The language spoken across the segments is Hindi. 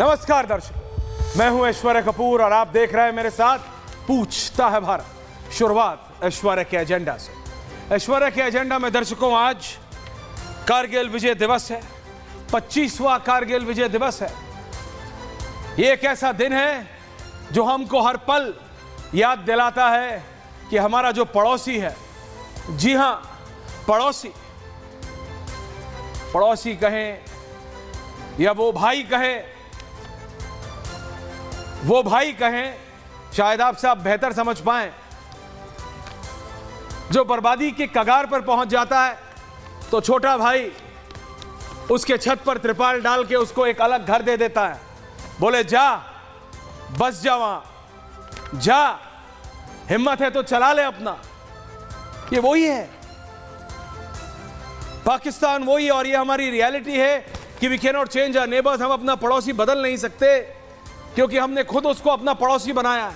नमस्कार दर्शक, मैं हूं ऐश्वर्या कपूर और आप देख रहे हैं मेरे साथ पूछता है भारत। शुरुआत ऐश्वर्या के एजेंडा से। ऐश्वर्या के एजेंडा में दर्शकों, आज कारगिल विजय दिवस है, 25वां कारगिल विजय दिवस है। ये एक ऐसा दिन है जो हमको हर पल याद दिलाता है कि हमारा जो पड़ोसी है, जी हां पड़ोसी कहें या वो भाई कहें, शायद आपसे आप बेहतर समझ पाएं, जो बर्बादी के कगार पर पहुंच जाता है तो छोटा भाई उसके छत पर त्रिपाल डाल के उसको एक अलग घर दे देता है, बोले जा, बस जा, वहां जा, हिम्मत है तो चला ले अपना। ये वही है पाकिस्तान, वही है। और ये हमारी रियलिटी है कि we can not change our neighbours. हम अपना पड़ोसी बदल नहीं सकते क्योंकि हमने खुद उसको अपना पड़ोसी बनाया है।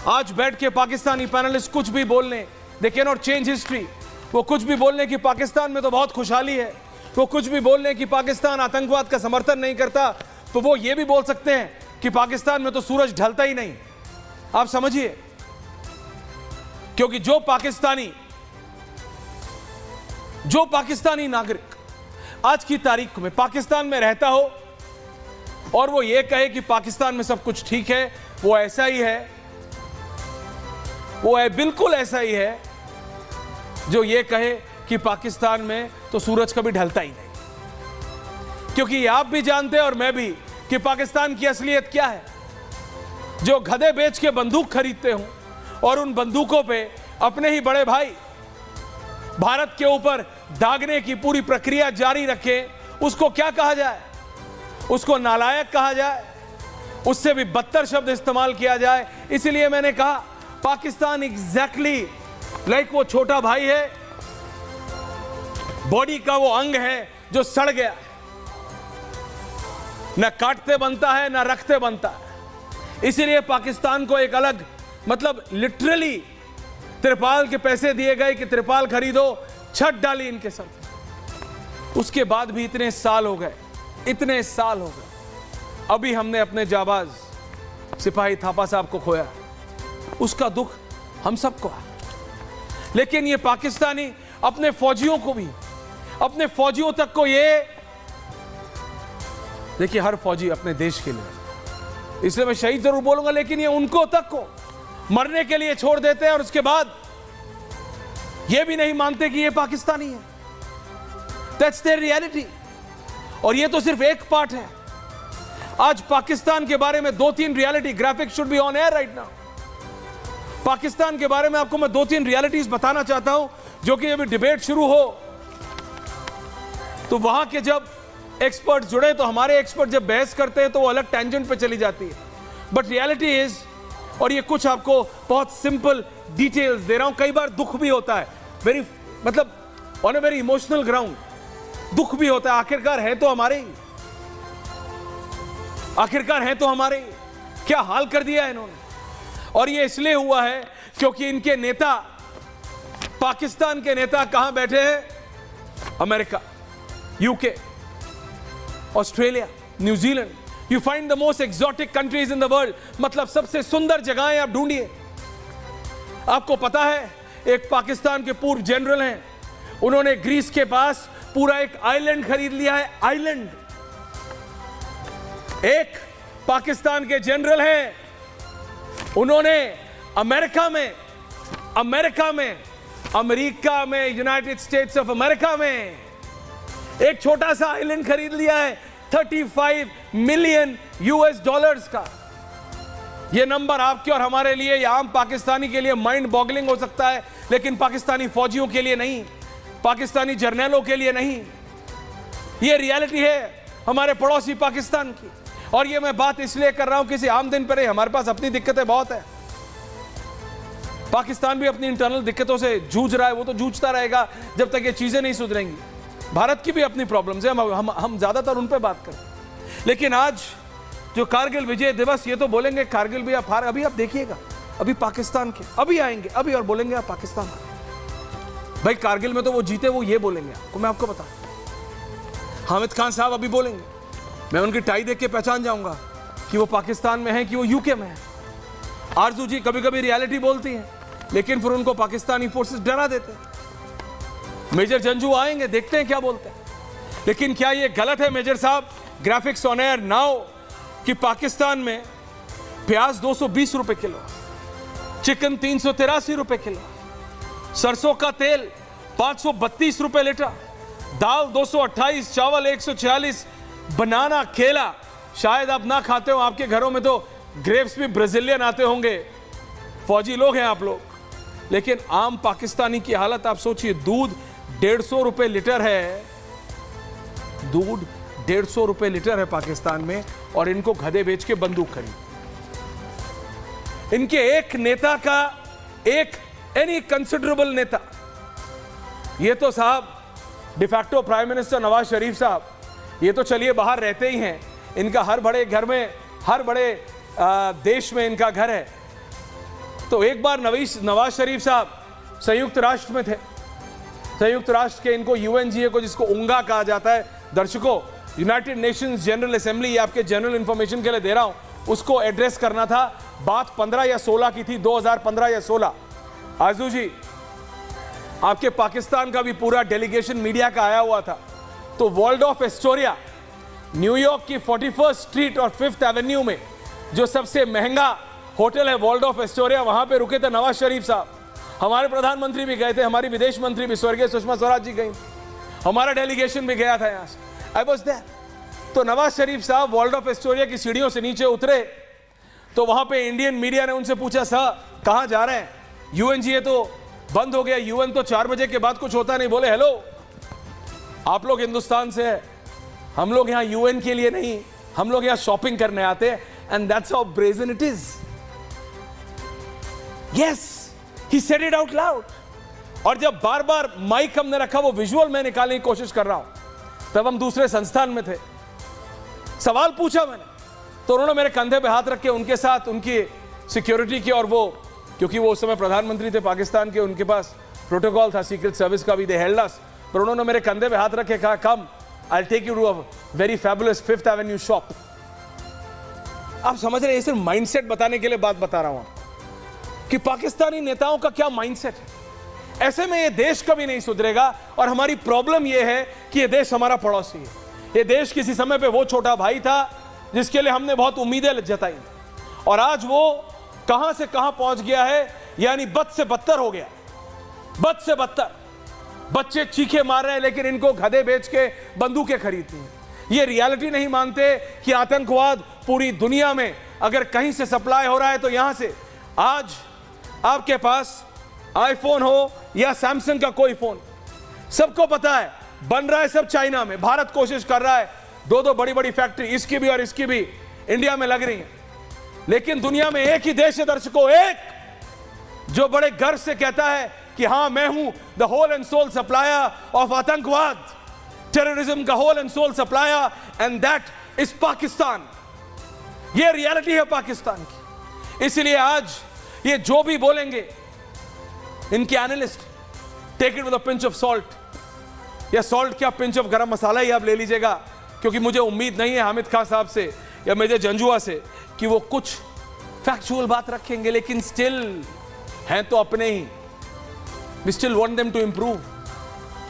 आज बैठ के पाकिस्तानी पैनलिस्ट कुछ भी बोल लें, दे कैन नॉट चेंज हिस्ट्री। वो कुछ भी बोल लें कि पाकिस्तान में तो बहुत खुशहाली है, वो कुछ भी बोल लें कि पाकिस्तान आतंकवाद का समर्थन नहीं करता, तो वो ये भी बोल सकते हैं कि पाकिस्तान में तो सूरज ढलता ही नहीं। आप समझिए, क्योंकि जो पाकिस्तानी नागरिक आज की तारीख में पाकिस्तान में रहता हो और वो ये कहे कि पाकिस्तान में सब कुछ ठीक है, वो ऐसा ही है, वो है बिल्कुल ऐसा ही है जो ये कहे कि पाकिस्तान में तो सूरज कभी ढलता ही नहीं। क्योंकि आप भी जानते हैं और मैं भी कि पाकिस्तान की असलियत क्या है। जो गधे बेच के बंदूक खरीदते हों और उन बंदूकों पे अपने ही बड़े भाई भारत के ऊपर दागने की पूरी प्रक्रिया जारी रखें, उसको क्या कहा जाए? उसको नालायक कहा जाए, उससे भी बदतर शब्द इस्तेमाल किया जाए। इसलिए मैंने कहा पाकिस्तान एग्जैक्टली लाइक वो छोटा भाई है, बॉडी का वो अंग है जो सड़ गया, न काटते बनता है न रखते बनता है। इसीलिए पाकिस्तान को एक अलग, मतलब लिटरली त्रिपाल के पैसे दिए गए कि त्रिपाल खरीदो, छत डाली इनके सर। उसके बाद भी इतने साल हो गए, अभी हमने अपने जाबाज सिपाही थापा साहब को खोया। उसका दुख हम सबको है। लेकिन ये पाकिस्तानी अपने फौजियों को भी, अपने फौजियों तक को, ये देखिए हर फौजी अपने देश के लिए, इसलिए मैं शहीद जरूर बोलूंगा, लेकिन ये उनको तक को मरने के लिए छोड़ देते हैं और उसके बाद ये भी नहीं मानते कि ये पाकिस्तानी है। That's their reality. और ये तो सिर्फ एक पार्ट है। आज पाकिस्तान के बारे में 2-3 reality graphic should be on air right now. Pakistan के बारे में आपको मैं 2-3 रियलिटीज बताना चाहता हूं, जो कि अभी डिबेट शुरू हो तो वहां के जब एक्सपर्ट जुड़े तो हमारे एक्सपर्ट जब बहस करते हैं तो वो अलग टेंजेंट पे चली जाती है। बट रियलिटी इज, और ये कुछ आपको बहुत सिंपल डिटेल्स दे रहा हूं, कई बार दुख भी होता है, मतलब on a very emotional ground दुख भी होता है। आखिरकार है तो हमारे ही, क्या हाल कर दिया है इन्होंने। और ये इसलिए हुआ है क्योंकि इनके नेता, पाकिस्तान के नेता कहां बैठे हैं? America, UK, Australia, New Zealand. You find the most exotic countries in the world, मतलब सबसे सुंदर जगहें आप ढूंढिए। आपको पता है एक पाकिस्तान के पूर्व जनरल हैं, उन्होंने ग्रीस के पास पूरा एक आइलैंड खरीद लिया है। आइलैंड, एक पाकिस्तान के जनरल हैं, उन्होंने अमेरिका में यूनाइटेड स्टेट्स ऑफ अमेरिका में एक छोटा सा आइलैंड खरीद लिया है, $35 मिलियन का। यह नंबर आपके और हमारे लिए या आम पाकिस्तानी के लिए माइंड बॉगलिंग हो सकता है, लेकिन पाकिस्तानी फौजियों के लिए नहीं, पाकिस्तानी जर्नलों के लिए नहीं। यह रियलिटी है हमारे पड़ोसी पाकिस्तान की। और यह मैं बात इसलिए कर रहा हूं किसी आम दिन पर ही, हमारे पास अपनी दिक्कतें बहुत है। पाकिस्तान भी अपनी इंटरनल दिक्कतों से जूझ रहा है, वो तो जूझता रहेगा जब तक ये चीजें नहीं सुधरेंगी। भारत की भी अपनी प्रॉब्लम्स है, हम ज्यादातर उन पर बात करें। लेकिन आज जो कारगिल विजय दिवस, ये तो बोलेंगे कारगिल भी आप हार, अभी आप देखिएगा, अभी पाकिस्तान के अभी आएंगे, अभी और बोलेंगे आप पाकिस्तान भाई कारगिल में तो वो जीते, वो ये बोलेंगे आपको, मैं आपको बता। हामिद खान साहब अभी बोलेंगे मैं उनकी टाई देख के पहचान जाऊंगा कि वो पाकिस्तान में है कि वो यूके में है। आरजू जी कभी कभी रियलिटी बोलती हैं, लेकिन फिर उनको पाकिस्तानी फोर्सेस डरा देते हैं। मेजर जंजू आएंगे, देखते हैं क्या बोलते हैं। लेकिन क्या ये गलत है मेजर साहब, ग्राफिक्स ऑन एयर नाउ, कि पाकिस्तान में प्याज 220 रुपए किलो, चिकन 383 रुपए किलो, सरसों का तेल 532 रुपए लीटर, दाल 228, चावल 146, बनाना, केला, शायद आप ना खाते हो, आपके घरों में तो ग्रेप्स भी ब्राजीलियन आते होंगे, फौजी लोग हैं आप लोग, लेकिन आम पाकिस्तानी की हालत आप सोचिए। दूध 150 रुपए लीटर है, दूध 150 रुपए लीटर है पाकिस्तान में, और इनको गधे बेच के बंदूक खरीद। इनके एक नेता का, एक एनी कंसिडरेबल नेता, ये तो साहब de facto prime minister Nawaz Sharif साहब, ये तो चलिए बाहर रहते ही हैं, इनका हर बड़े घर में, हर बड़े देश में इनका घर है। तो एक बार नवाज शरीफ साहब संयुक्त राष्ट्र में थे, संयुक्त राष्ट्र के इनको यूएनजीए को, जिसको उंगा कहा जाता है दर्शकों, यूनाइटेड नेशंस जनरल असेंबली, आपके जनरल इंफॉर्मेशन के लिए दे रहा हूं, उसको एड्रेस करना था। बात 15 या 16 की थी, 2015 या 16। आजू जी, आपके पाकिस्तान का भी पूरा डेलीगेशन मीडिया का आया हुआ था। तो वर्ल्ड ऑफ एस्टोरिया, न्यूयॉर्क की 41st स्ट्रीट और 5th एवेन्यू में जो सबसे महंगा होटल है वर्ल्ड ऑफ एस्टोरिया, वहां पे रुके थे नवाज शरीफ साहब। हमारे प्रधानमंत्री भी गए थे, हमारी विदेश मंत्री भी स्वर्गीय सुषमा स्वराज जी गई, हमारा डेलीगेशन भी गया था यहां से, आई वाज देयर। तो नवाज शरीफ साहब वर्ल्ड ऑफ एस्टोरिया की सीढ़ियों से नीचे उतरे, तो वहां पे इंडियन मीडिया ने उनसे पूछा, सर कहां जा रहे हैं, यूएनजीए तो बंद हो गया, यूएन तो 4 बजे के बाद कुछ होता नहीं। बोले हेलो, आप लोग हिंदुस्तान से है, हम लोग यहां यूएन के लिए नहीं, हम लोग यहां शॉपिंग करने आते हैं। And that's how brazen it is. Yes, he said it out loud. और जब बार बार माइक हमने रखा, वो विजुअल मैं निकालने की कोशिश कर रहा हूं, तब हम दूसरे संस्थान में थे, सवाल पूछा मैंने, तो उन्होंने मेरे कंधे पे हाथ रख के उनके साथ उनकी सिक्योरिटी की, और वो क्योंकि वो उस समय प्रधानमंत्री थे पाकिस्तान के, उनके पास प्रोटोकॉल था सीक्रेट सर्विस का भी, दे हेल्ड अस, पर उन्होंने मेरे कंधे पे हाथ रख के कहा, come I will take you to a very fabulous 5th avenue shop. आप समझ रहे हैं, सिर्फ माइंडसेट बताने के लिए बात बता रहा हूं कि पाकिस्तानी नेताओं का क्या माइंडसेट है। ऐसे में ये देश कभी नहीं सुधरेगा, और हमारी प्रॉब्लम ये है कि ये देश हमारा पड़ोसी है। ये देश किसी समय पे वो छोटा भाई था जिसके लिए हमने बहुत उम्मीदें जताई, और आज वो कहां से कहां पहुंच गया है, यानी बद से बदतर हो गया, बद से बदतर। बच्चे चीखे मार रहे हैं, लेकिन इनको गधे बेच के बंदूकें खरीदती हैं। ये रियलिटी नहीं मानते कि आतंकवाद पूरी दुनिया में अगर कहीं से सप्लाई हो रहा है तो यहां से। आज आपके पास आईफोन हो या सैमसंग का कोई फोन, सबको पता है बन रहा है सब चाइना में। भारत कोशिश कर रहा है, 2 बड़ी बड़ी फैक्ट्री, इसकी भी और इसकी भी इंडिया में लग रही है, लेकिन दुनिया में एक ही देश है दर्शकों, एक, जो बड़े गर्व से कहता है कि हां मैं हूं the whole and sole supplier of आतंकवाद, टेररिज्म का whole and sole supplier, and that is Pakistan. ये रियलिटी है पाकिस्तान की। इसलिए आज ये जो भी बोलेंगे, इनके analyst, take it with a pinch of salt, या सॉल्ट क्या, पिंच ऑफ गरम मसाला ही आप ले लीजिएगा, क्योंकि मुझे उम्मीद नहीं है हामिद खान साहब से या मेजर जंजुआ से कि वो कुछ फैक्चुअल बात रखेंगे, लेकिन स्टिल हैं तो अपने ही, we still want them to improve.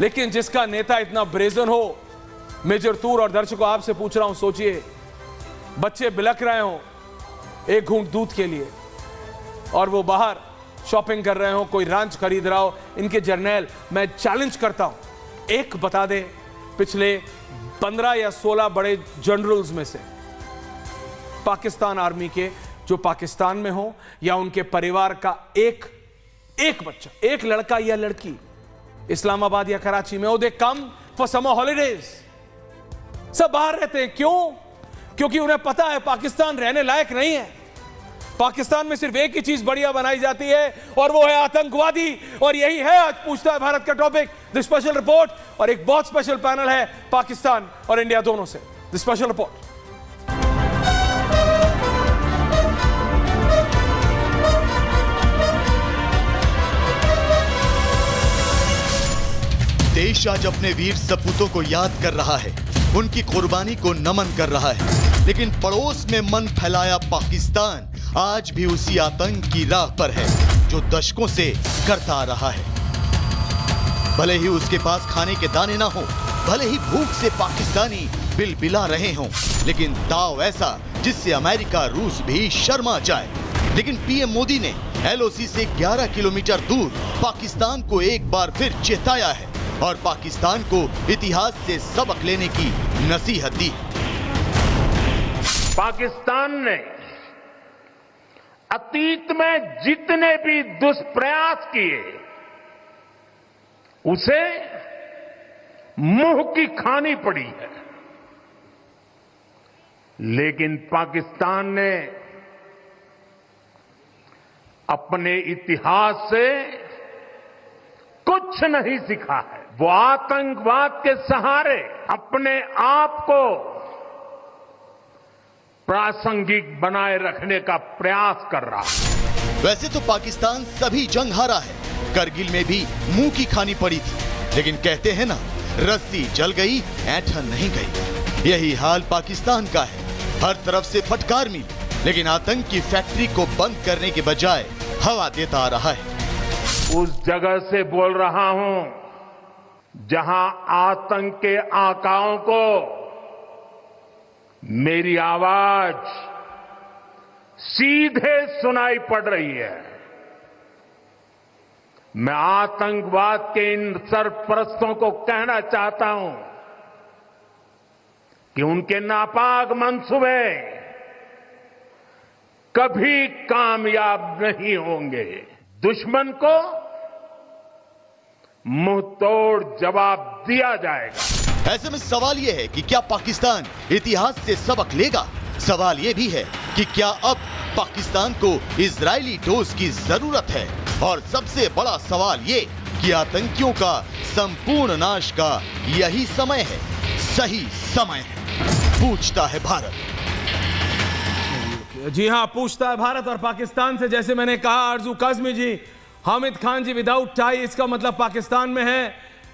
लेकिन जिसका नेता इतना ब्रेजन हो, मेजर तूर, और दर्शकों आपसे पूछ रहा हूं, सोचिए बच्चे बिलक रहे हो एक घूंट दूध के लिए, और वो बाहर शॉपिंग कर रहे हो, कोई रांच खरीद रहा हो, इनके जर्नैल, मैं चैलेंज करता हूं, एक बता दे पिछले 15 या 16 बड़े जनरल्स में से पाकिस्तान आर्मी के, जो पाकिस्तान में हो या उनके परिवार का एक बच्चा, एक लड़का या लड़की इस्लामाबाद या कराची में हो, दे कम फॉर समर हॉलीडेज। सब बाहर रहते हैं, क्यों? क्योंकि उन्हें पता है पाकिस्तान रहने लायक नहीं है। पाकिस्तान में सिर्फ एक ही चीज बढ़िया बनाई जाती है, और वो है आतंकवादी। और यही है आज पूछता है भारत का टॉपिक, द स्पेशल रिपोर्ट। और एक बहुत स्पेशल पैनल है पाकिस्तान और इंडिया दोनों से, द स्पेशल रिपोर्ट। देश आज अपने वीर सपूतों को याद कर रहा है। उनकी कुर्बानी को नमन कर रहा है, लेकिन पड़ोस में मन फैलाया पाकिस्तान आज भी उसी आतंक की राह पर है जो दशकों से करता आ रहा है। भले ही उसके पास खाने के दाने ना हो, भले ही भूख से पाकिस्तानी बिलबिला रहे हों, लेकिन दाव ऐसा जिससे अमेरिका रूस भी शर्मा जाए। लेकिन पीएम मोदी ने एलओसी से 11 किलोमीटर दूर पाकिस्तान को एक बार फिर चेताया है और पाकिस्तान को इतिहास से सबक लेने की नसीहत दी। पाकिस्तान ने अतीत में जितने भी दुष्प्रयास किए उसे मुंह की खानी पड़ी है, लेकिन पाकिस्तान ने अपने इतिहास से कुछ नहीं सीखा है। वो आतंकवाद के सहारे अपने आप को प्रासंगिक बनाए रखने का प्रयास कर रहा है। वैसे तो पाकिस्तान सभी जंग हारा है, करगिल में भी मुंह की खानी पड़ी थी, लेकिन कहते हैं ना, रस्सी जल गई ऐंठन नहीं गई। यही हाल पाकिस्तान का है। हर तरफ से फटकार मिली, लेकिन आतंक की फैक्ट्री को बंद करने के बजाय हवा देता आ रहा है। उस जगह से बोल रहा हूं जहां आतंक के आकाओं को मेरी आवाज सीधे सुनाई पड़ रही है। मैं आतंकवाद के इन सरपरस्तों को कहना चाहता हूं कि उनके नापाक मंसूबे कभी कामयाब नहीं होंगे। दुश्मन को मुंह तोड़ जवाब दिया जाएगा। ऐसे में सवाल यह है कि क्या पाकिस्तान इतिहास से सबक लेगा? सवाल यह भी है कि क्या अब पाकिस्तान को इजरायली डोज की जरूरत है? और सबसे बड़ा सवाल ये कि आतंकियों का संपूर्ण नाश का यही समय है, सही समय है, पूछता है भारत। जी हां, पूछता है भारत। और पाकिस्तान से, जैसे मैंने कहा, आरजू काज़मी जी, हामिद खान जी विदाउट टाई, इसका मतलब पाकिस्तान में है।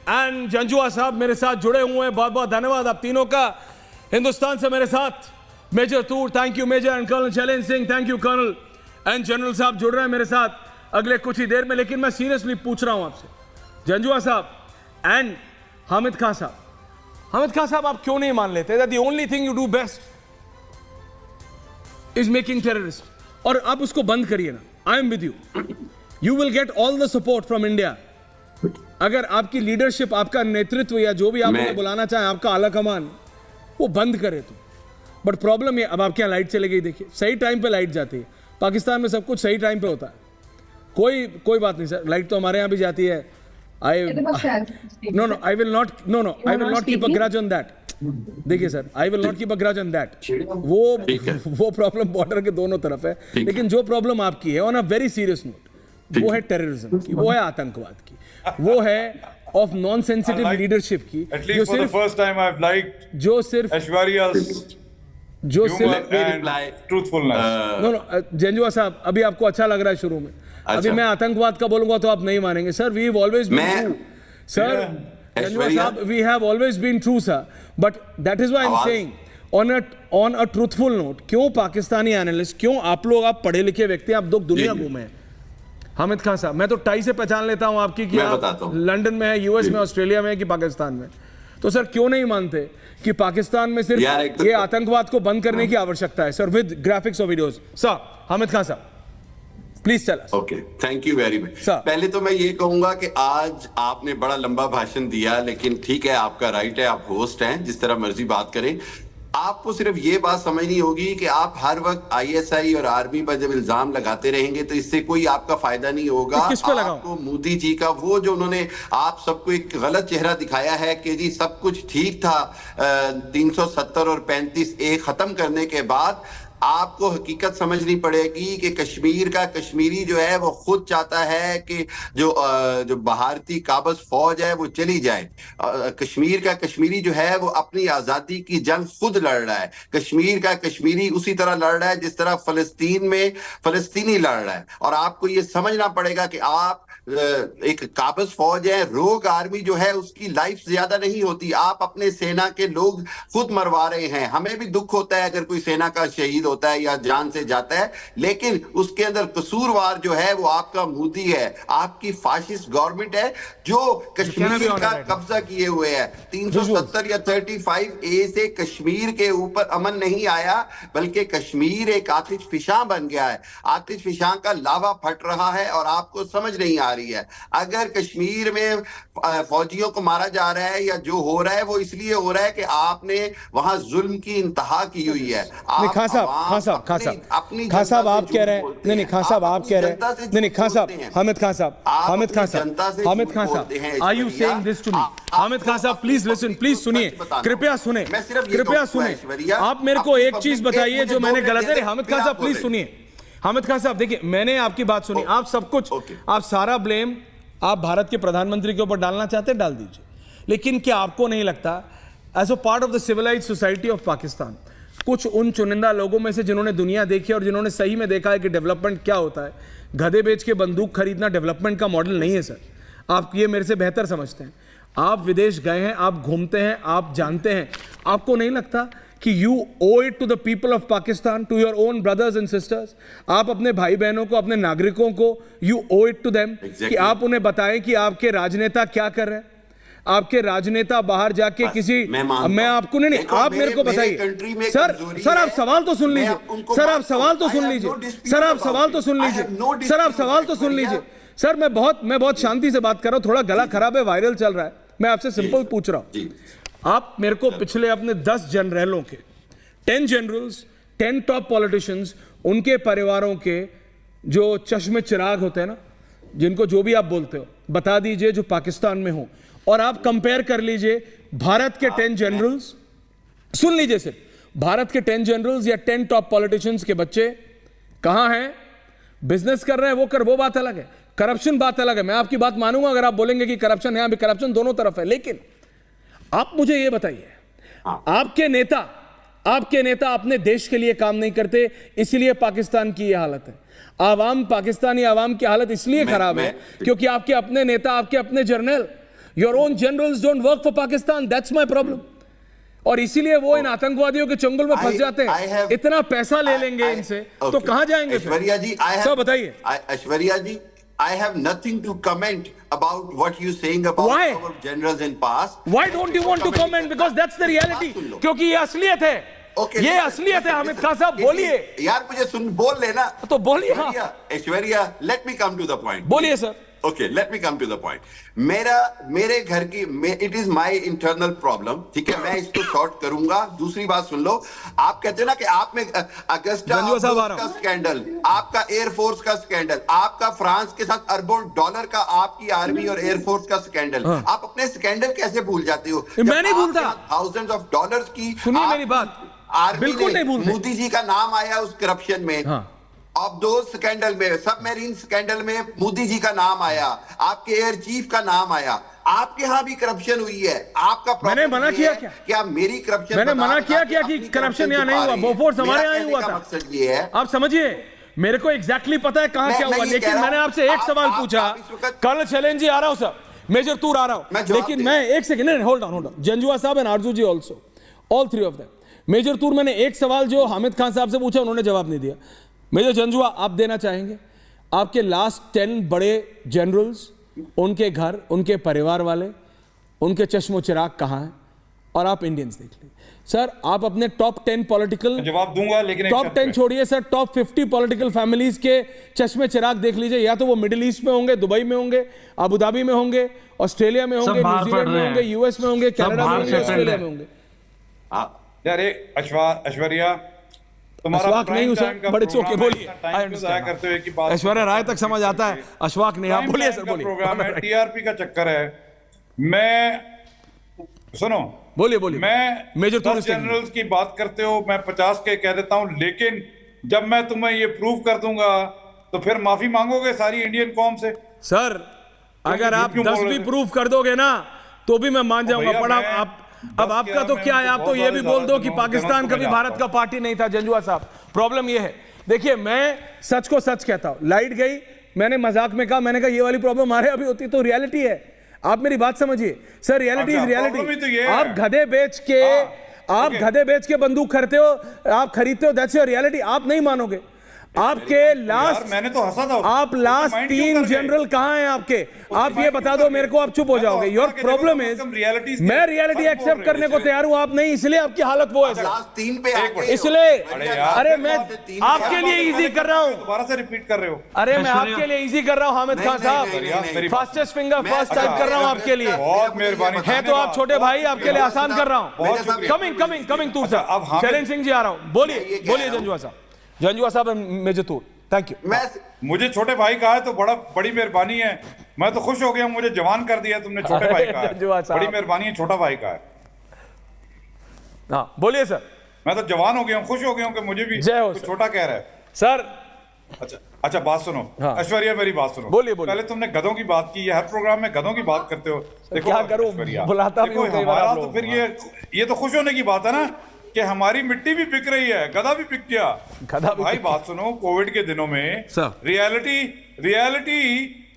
एंड जंजुआ साहब मेरे साथ जुड़े हुए हैं, बहुत बहुत धन्यवाद आप तीनों का। हिंदुस्तान से मेरे साथ major Toor, thank you major, and colonel Shailendra Singh, thank you colonel, and general साहब जुड़ रहे हैं मेरे साथ अगले कुछ ही देर में। लेकिन मैं सीरियसली पूछ रहा हूं आपसे, जंजुआ साहब एंड हामिद खान साहब, हामिद खान साहब, आप क्यों नहीं मान लेते that the only thing you do best is making terrorist? और आप उसको बंद करिए ना। I am with you, you will get all the support from India अगर आपकी लीडरशिप, आपका नेतृत्व या जो भी आप उन्हें बुलाना चाहें, आपका आला कमान वो बंद करे तो। बट प्रॉब्लम ये, अब आपके यहाँ लाइट चले गई, देखिए सही टाइम पे लाइट जाती है। पाकिस्तान में सब कुछ सही टाइम पे होता है, कोई बात नहीं सर, लाइट तो हमारे यहाँ भी जाती है। I will not keep a grudge on that. देखिए sir, I will not keep a grudge on that. वो प्रॉब्लम बॉर्डर के दोनों तरफ है, लेकिन जो प्रॉब्लम आपकी है on a very serious note, वो है टेररिज्म की, वो है आतंकवाद की, वो है ऑफ नॉन सेंसिटिव लीडरशिप की, जो सिर्फ जंजुआ साहब, अभी आपको अच्छा लग रहा है शुरू में, अभी मैं आतंकवाद का बोलूंगा तो आप नहीं मानेंगे sir. We have always been true sir, Janjua साहब, we have always been true sir, but that is why I am saying on a truthful note, क्यों पाकिस्तानी एनालिस्ट, क्यों आप लोग, आप पढ़े लिखे व्यक्ति, आप दो दुनिया घूमे हैं। हामिद खान साहब, मैं तो टाई से पहचान लेता हूं आपकी कि आप लंदन में है, यूएस में, ऑस्ट्रेलिया में है कि पाकिस्तान में। तो सर क्यों नहीं मानते कि पाकिस्तान में सिर्फ ये आतंकवाद को बंद करने की आवश्यकता है सर, विद ग्राफिक्स और वीडियोस? सर हामिद खान साहब please tell us. Okay, thank you very much. पहले तो मैं ये कहूंगा कि आज आपने बड़ा लंबा भाषण दिया, लेकिन ठीक है, आपका राइट है, आप होस्ट हैं, जिस तरह मर्जी बात करें। आपको सिर्फ ये बात समझनी होगी कि आप हर वक्त आईएसआई और आर्मी पर जब इल्जाम लगाते रहेंगे तो इससे कोई आपका फायदा नहीं होगा। आपको मोदी जी का वो जो उन्होंने आप सबको एक गलत चेहरा दिखाया है कि जी सब कुछ ठीक था 370 और 35A खत्म करने के बाद, आपको हकीकत समझनी पड़ेगी कि कश्मीर का कश्मीरी जो है वो खुद चाहता है कि जो भारतीय काबज फौज है वो चली जाए। कश्मीर का कश्मीरी जो है वो अपनी आजादी की जंग खुद लड़ रहा है। कश्मीर का कश्मीरी उसी तरह लड़ रहा है जिस तरह फलस्तीन में फलस्तीनी लड़ रहा है। और आपको ये समझना पड़ेगा कि आप एक काबज फौज है, रोग आर्मी जो है उसकी लाइफ ज्यादा नहीं होती। आप अपने सेना के लोग खुद मरवा रहे हैं। हमें भी दुख होता है अगर कोई सेना का शहीद होता है या जान से जाता है, लेकिन उसके अंदर कसूरवार जो है वो आपका मोदी है, आपकी फाशिस्ट गवर्नमेंट है जो कश्मीर का कब्जा किए हुए है। 370 या 35A से कश्मीर के ऊपर अमन नहीं आया, बल्कि कश्मीर एक आतिश फिशां बन गया है। आतिश फिशां का लावा फट रहा है और आपको समझ नहीं आ रही है। अगर कश्मीर में फौजियों को मारा जा रहा है या जो हो रहा है वो इसलिए हो रहा है कि आपने वहां जुल्म की इंतहा की हुई है। नहीं खान साहब आप कह रहे हैं, नहीं खान साहब आप कह रहे हैं, नहीं खान साहब, हामिद खान साहब, are you saying this to me? Hamid Khan साहब प्लीज लिसन, प्लीज सुनिए, कृपया सुने, कृपया सुने। आप मेरे को एक चीज बताइए जो मैंने गलत है। हामिद खान साहब प्लीज सुनिए। हामिद खान साहब देखिए, मैंने आपकी बात सुनी, आप सब कुछ, आप सारा ब्लेम आप भारत के प्रधानमंत्री के ऊपर डालना चाहते हैं, डाल दीजिए। लेकिन क्या आपको नहीं लगता as a part of the civilised society of Pakistan, कुछ उन चुनिंदा लोगों में से जिन्होंने दुनिया देखी और जिन्होंने सही में देखा है कि डेवलपमेंट क्या होता है, गधे बेच के बंदूक खरीदना डेवलपमेंट का मॉडल नहीं है सर। आप ये मेरे से बेहतर समझते हैं, आप विदेश गए हैं, आप घूमते हैं, आप जानते हैं। आपको नहीं लगता कि you owe it to the people of Pakistan, to your own brothers and sisters, आप अपने भाई बहनों को, अपने नागरिकों को, you owe it to them कि आप उन्हें बताएं कि आपके राजनेता क्या कर रहे हैं। आपके राजनेता बाहर जाके किसी, मैं आपको नहीं, आप मेरे को बताइए सर आप सवाल तो सुन लीजिए, सर आप सवाल तो सुन लीजिए, सर आप सवाल तो सुन लीजिए, सर आप सवाल तो सुन लीजिए। सर मैं बहुत शांति से बात कर रहा हूं, थोड़ा गला खराब है, वायरल चल रहा है, मैं आपसे सिंपल पूछ रहा हूं। आप मेरे को पिछले अपने 10 जनरलों के, 10 जनरल्स, 10 टॉप पॉलिटिशियंस, उनके परिवारों के जो चश्मे चिराग होते हैं ना, जिनको जो भी आप बोलते हो, बता दीजिए जो पाकिस्तान में हो, और आप कंपेयर कर लीजिए भारत के 10 जनरल्स, सुन लीजिए सिर्फ, भारत के 10 जनरल्स या 10 टॉप पॉलिटिशियंस के बच्चे कहां हैं, बिजनेस कर रहे हैं, वो बात अलग है, करप्शन बात अलग है। मैं आपकी बात मानूंगा अगर आप बोलेंगे कि करप्शन है, अभी करप्शन दोनों तरफ है। लेकिन आप मुझे यह बताइए, आपके नेता अपने देश के लिए काम नहीं करते, इसलिए पाकिस्तान की यह हालत है। पाकिस्तानी आवाम की हालत इसलिए खराब है क्योंकि आपके अपने नेता, आपके अपने general, your own generals don't work for Pakistan, that's my problem. और इसीलिए वो इन आतंकवादियों के चंगुल में फंस जाते हैं। इतना पैसा ले लेंगे इनसे तो कहां जाएंगे? ऐश्वर्या जी, सर बताइए। ऐश्वर्या जी, I have nothing to comment about what you're saying about our generals in past. Why don't you want to comment? Because that's the reality. क्योंकि ये असलियत है। ये असलियत है। हामिद खान साहब बोलिए। यार मुझे बोल लेना। तो बोलिए। Aishwarya, let me come to the point. बोलिए sir. Okay, let me come to the point. मेरे घर की, it is my internal problem. ठीक है, मैं इसको शॉर्ट करूंगा। दूसरी बात सुन लो, आप कहते हैं ना कि आप में अगस्टा का स्कैंडल, आपका एयरफोर्स का स्कैंडल, आपका फ्रांस के साथ अरबों डॉलर का आपकी आर्मी और एयरफोर्स का स्कैंडल, आप अपने स्कैंडल कैसे भूल जाते हो? मैं नहीं भूलता। थाउजेंड्स ऑफ डॉलर्स की, सुनिए मेरी बात, बिल्कुल नहीं भूलते। मोदी जी का नाम आया उस करप्शन में। अब दो स्कैंडल में, सबमरीन स्कैंडल में मोदी जी का नाम आया, आपके एयर चीफ का नाम आया। आपके यहां भी करप्शन हुई है। आपका मैंने मना किया क्या? क्या मेरी करप्शन? मैंने मना किया क्या कि करप्शन यहां नहीं हुआ? बोफोर्स हमारे यहां ही हुआ था। मकसद ये है, आप समझिए, मेरे को एग्जैक्टली पता है कहां क्या हुआ, लेकिन मैंने आपसे एक सवाल पूछा। कर्नल शैलेंद्र जी आ रहा हूं सर, मेजर तूर आ रहा हूं, लेकिन मैं एक सेकंड, नहीं होल्ड ऑन, जंजुआ साहब and Arzoo ji also, all three of them. Major Toor, मैंने एक सवाल जो हामिद खान साहब से पूछा, उन्होंने जवाब नहीं दिया। मेजर जंजुआ, आप देना चाहेंगे? आपके लास्ट 10 बड़े जनरल्स, उनके घर, उनके परिवार वाले, उनके चश्मो चिराग कहां हैं? और आप इंडियंस देख लीजिए सर, आप अपने टॉप 10 पॉलिटिकल, जवाब दूंगा लेकिन टॉप 10 छोड़िए सर, टॉप 50 पॉलिटिकल फैमिलीज के चश्मे चिराग देख लीजिए। या तो वो मिडिल ईस्ट में होंगे, दुबई में होंगे, अबू धाबी में होंगे, ऑस्ट्रेलिया में होंगे, न्यूजीलैंड में होंगे, यूएस में होंगे, कनाडा में होंगे, ऑस्ट्रेलिया में होंगे। यार ऐश्वर्या, अशफाक नहीं सर, बड़े चौके बोलिए। ऐश्वर्या राय तक समझ आता है, अशफाक नहीं। आप बोलिए सर, बोलिए। प्रोग्राम है, टीआरपी का चक्कर है। मैं सुनो, बोलिए बोलिए। मैं मेजर 10 जनरल्स की बात करते हो, मैं 50 के कह देता हूं, लेकिन जब मैं तुम्हें ये प्रूव कर दूंगा तो फिर माफी मांगोगे सारी इंडियन कौम से। सर अगर आप 10 भी प्रूव कर दोगे ना तो भी मैं मान जाऊंगा। पर आप अब आपका तो क्या है, आप तो ये भी बोल दो कि पाकिस्तान कभी भारत का पार्टी नहीं था। जंजुआ साहब, प्रॉब्लम ये है, देखिए मैं सच को सच कहता हूं, लाइट गई, मैंने मजाक में कहा, मैंने कहा ये वाली प्रॉब्लम हमारे अभी होती तो रियलिटी है। आप मेरी बात समझिए सर, रियलिटी इज रियलिटी। आप गधे बेच के गधे बेच के बंदूक खरीदते हो, आप खरीदते हो, दैट्स योर रियलिटी। आप नहीं मानोगे। आपके लास्ट मैंने तो हंसा था, आप लास्ट 3 जनरल कहां हैं आपके? आप ये बता दो मेरे को, आप चुप हो जाओगे। योर प्रॉब्लम इज, मैं रियलिटी एक्सेप्ट करने को तैयार हूं, आप नहीं, इसलिए आपकी हालत वो है सर। लास्ट 3 पे इसलिए अरे मैं आपके लिए इजी कर रहा हूं। दोबारा से रिपीट कर रहे हो। अरे मैं आपके लिए इजी कर रहा हूं हामिद खान साहब, फास्टेस्ट फिंगर फर्स्ट टाइप कर रहा हूं आपके लिए। बहुत मेहरबानी है तो आप छोटे भाई, आपके लिए आसान कर रहा हूं। कमिंग तूर साहब, चरण सिंह जी आ रहा हूं, बोलिए जंजुआ साहब। जंजुआ साहब मेजर तूर, थैंक यू। मुझे छोटे भाई कहा है तो बड़ी मेहरबानी है। मैं तो खुश हो गया, मुझे जवान कर दिया तुमने, छोटे भाई कहा है, बड़ी मेहरबानी है, छोटा भाई का है। हाँ बोलिए सर। मैं तो जवान हो गया हूँ, खुश हो गया हूँ कि मुझे भी छोटा कह रहा है सर। अच्छा बात सुनो। हाँ। ऐश्वर्या मेरी बात सुनो। बोलिए। पहले तुमने गधों की बात की है, हर प्रोग्राम में गधों की बात करते हो। देखो क्या करूं, बुलाता भी हूं कई बार आप लोग। तो फिर ये तो खुश होने की बात है ना कि हमारी मिट्टी भी बिक रही है, गधा भी बिक गया। भाई बात सुनो, कोविड के दिनों में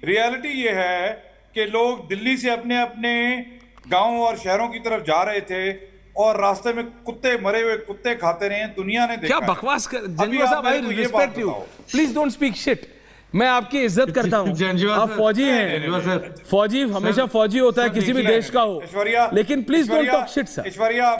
रियलिटी ये है कि लोग दिल्ली से अपने अपने गांव और शहरों की तरफ जा रहे थे और रास्ते में कुत्ते, मरे हुए कुत्ते खाते रहे। दुनिया ने देखा। क्या बकवास कर जंजुआ साहब, I respect you, please don't speak shit. मैं आपकी इज्जत करता हूँ, आप फौजी हैं, फौजी हमेशा फौजी होता है किसी भी देश का हो, लेकिन please don't talk shit sir,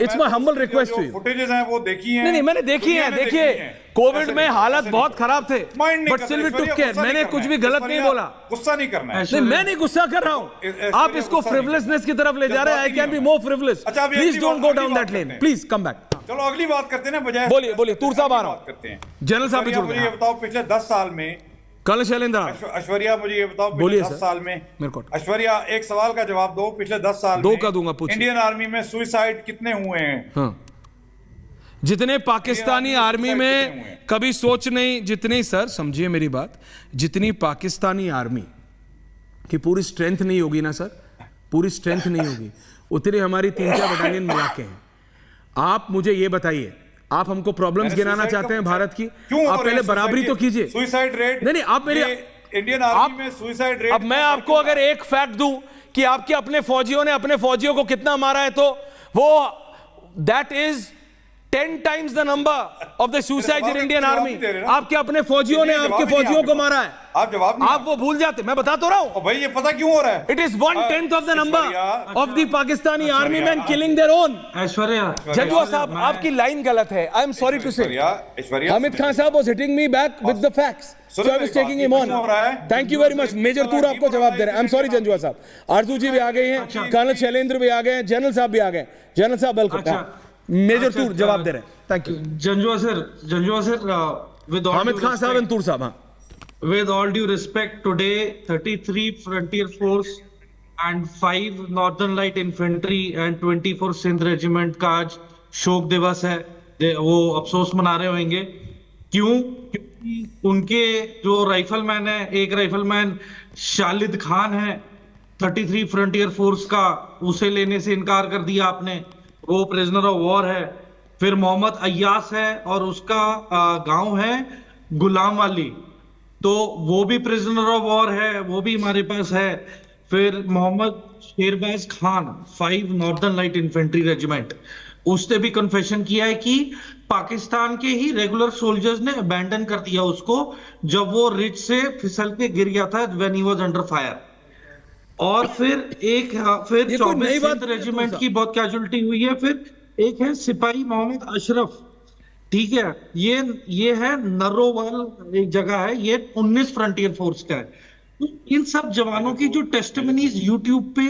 it's my humble request to you. Footages हैं वो देखी हैं? नहीं मैंने देखी है। देखिए कोविड में हालत बहुत खराब थे, but still we took care. मैंने कुछ भी गलत नहीं बोला, गुस्सा नहीं करना है। नहीं मैं नहीं गुस्सा कर रहा हूँ, आप इसको फ्रिवलेसनेस की तरफ ले जा रहे हैं। I can be more frivolous, please don't go down that lane, please come back. चलो अगली बात करते हैं ना, बजाय बोलिए तूर साहब आ रहा हूँ। जनरल साहब मुझे ये बताओ, पिछले 10 साल में कर्नल शैलेंद्र, ऐश्वर्या मुझे ये बताओ, पिछले 10 साल में मेरे को ऐश्वर्या एक सवाल का जवाब दो, पिछले 10 साल दो का दूंगा, पूछिए। इंडियन आर्मी में सुसाइड कितने हुए हैं? हाँ। जितने पाकिस्तानी आर्मी में कभी सोच नहीं, जितनी सर समझिए मेरी बात, जितनी पाकिस्तानी आर्मी की पूरी स्ट्रेंथ नहीं होगी ना सर, पूरी स्ट्रेंथ नहीं होगी, उतनी हमारी 3-4 बटालियन मिला के हैं। आप मुझे ये बताइए, आप हमको प्रॉब्लम्स गिनाना चाहते हैं भारत की? आप पहले बराबरी तो कीजिए। सुसाइड रेट नहीं आप मेरी इंडियन आर्मी में सुसाइड रेट। अब मैं आपको अगर एक फैक्ट दूं कि आपके अपने फौजियों ने अपने फौजियों को कितना मारा है, तो वो that is 10 times the number of the suicides in Indian Army। आपके अपने फौजियों ने आपके फौजियों को मारा है। आप जवाब नहीं, आप वो भूल जाते, मैं बता तो रहा हूं भाई, ये पता क्यों हो रहा है? It is 1/10 of the number of the Pakistani army men killing their own। Aishwarya Janjua साहब आपकी लाइन गलत है, I am sorry to say। Hamid Khan साहब was hitting me back with the facts, so I was taking him on। Thank you very much। Major Toor आपको जवाब दे रहे हैं। I am sorry जंजुआ साहब। आरजू जी भी आ गए हैं, कर्नल शैलेंद्र भी आ गए, जनरल साहब भी आ गए। जनरल साहब वेलकम। मेजर तूर जवाब दे रहे हैं, thank you. Janjua sir with Hamid Khan साहब एंड तूर साहब। with all due respect, today 33 Frontier Force and 5 Northern Light Infantry and 24 Sindh Regiment का आज शोक दिवस है। वो अफसोस मना रहे होंगे, क्यों? क्योंकि उनके जो राइफलमैन है, एक राइफलमैन शालिद खान है 33 Frontier Force का, उसे लेने से इनकार कर दिया आपने, वो प्रिजनर ऑफ वॉर है। फिर मोहम्मद अय्यास है और उसका गांव है गुलाम वाली, तो वो भी प्रिजनर ऑफ वॉर है, वो भी हमारे पास है। फिर Mohammad Sherbaz Khan 5 northern light infantry regiment, उसने भी कन्फेशन किया है कि पाकिस्तान के ही रेगुलर सोल्जर्स ने अबैंडन कर दिया उसको जब वो रिज से फिसल के गिर गया था, when he was under fire. और फिर 24 रेजिमेंट की बहुत कैजुअलिटी हुई है। फिर एक है सिपाही मोहम्मद अशरफ, ठीक है, ये है नरोवाल एक जगह है, ये 19 फ्रंटियर फोर्स का है। तो इन सब जवानों की जो टेस्टिमनीज यूट्यूब पे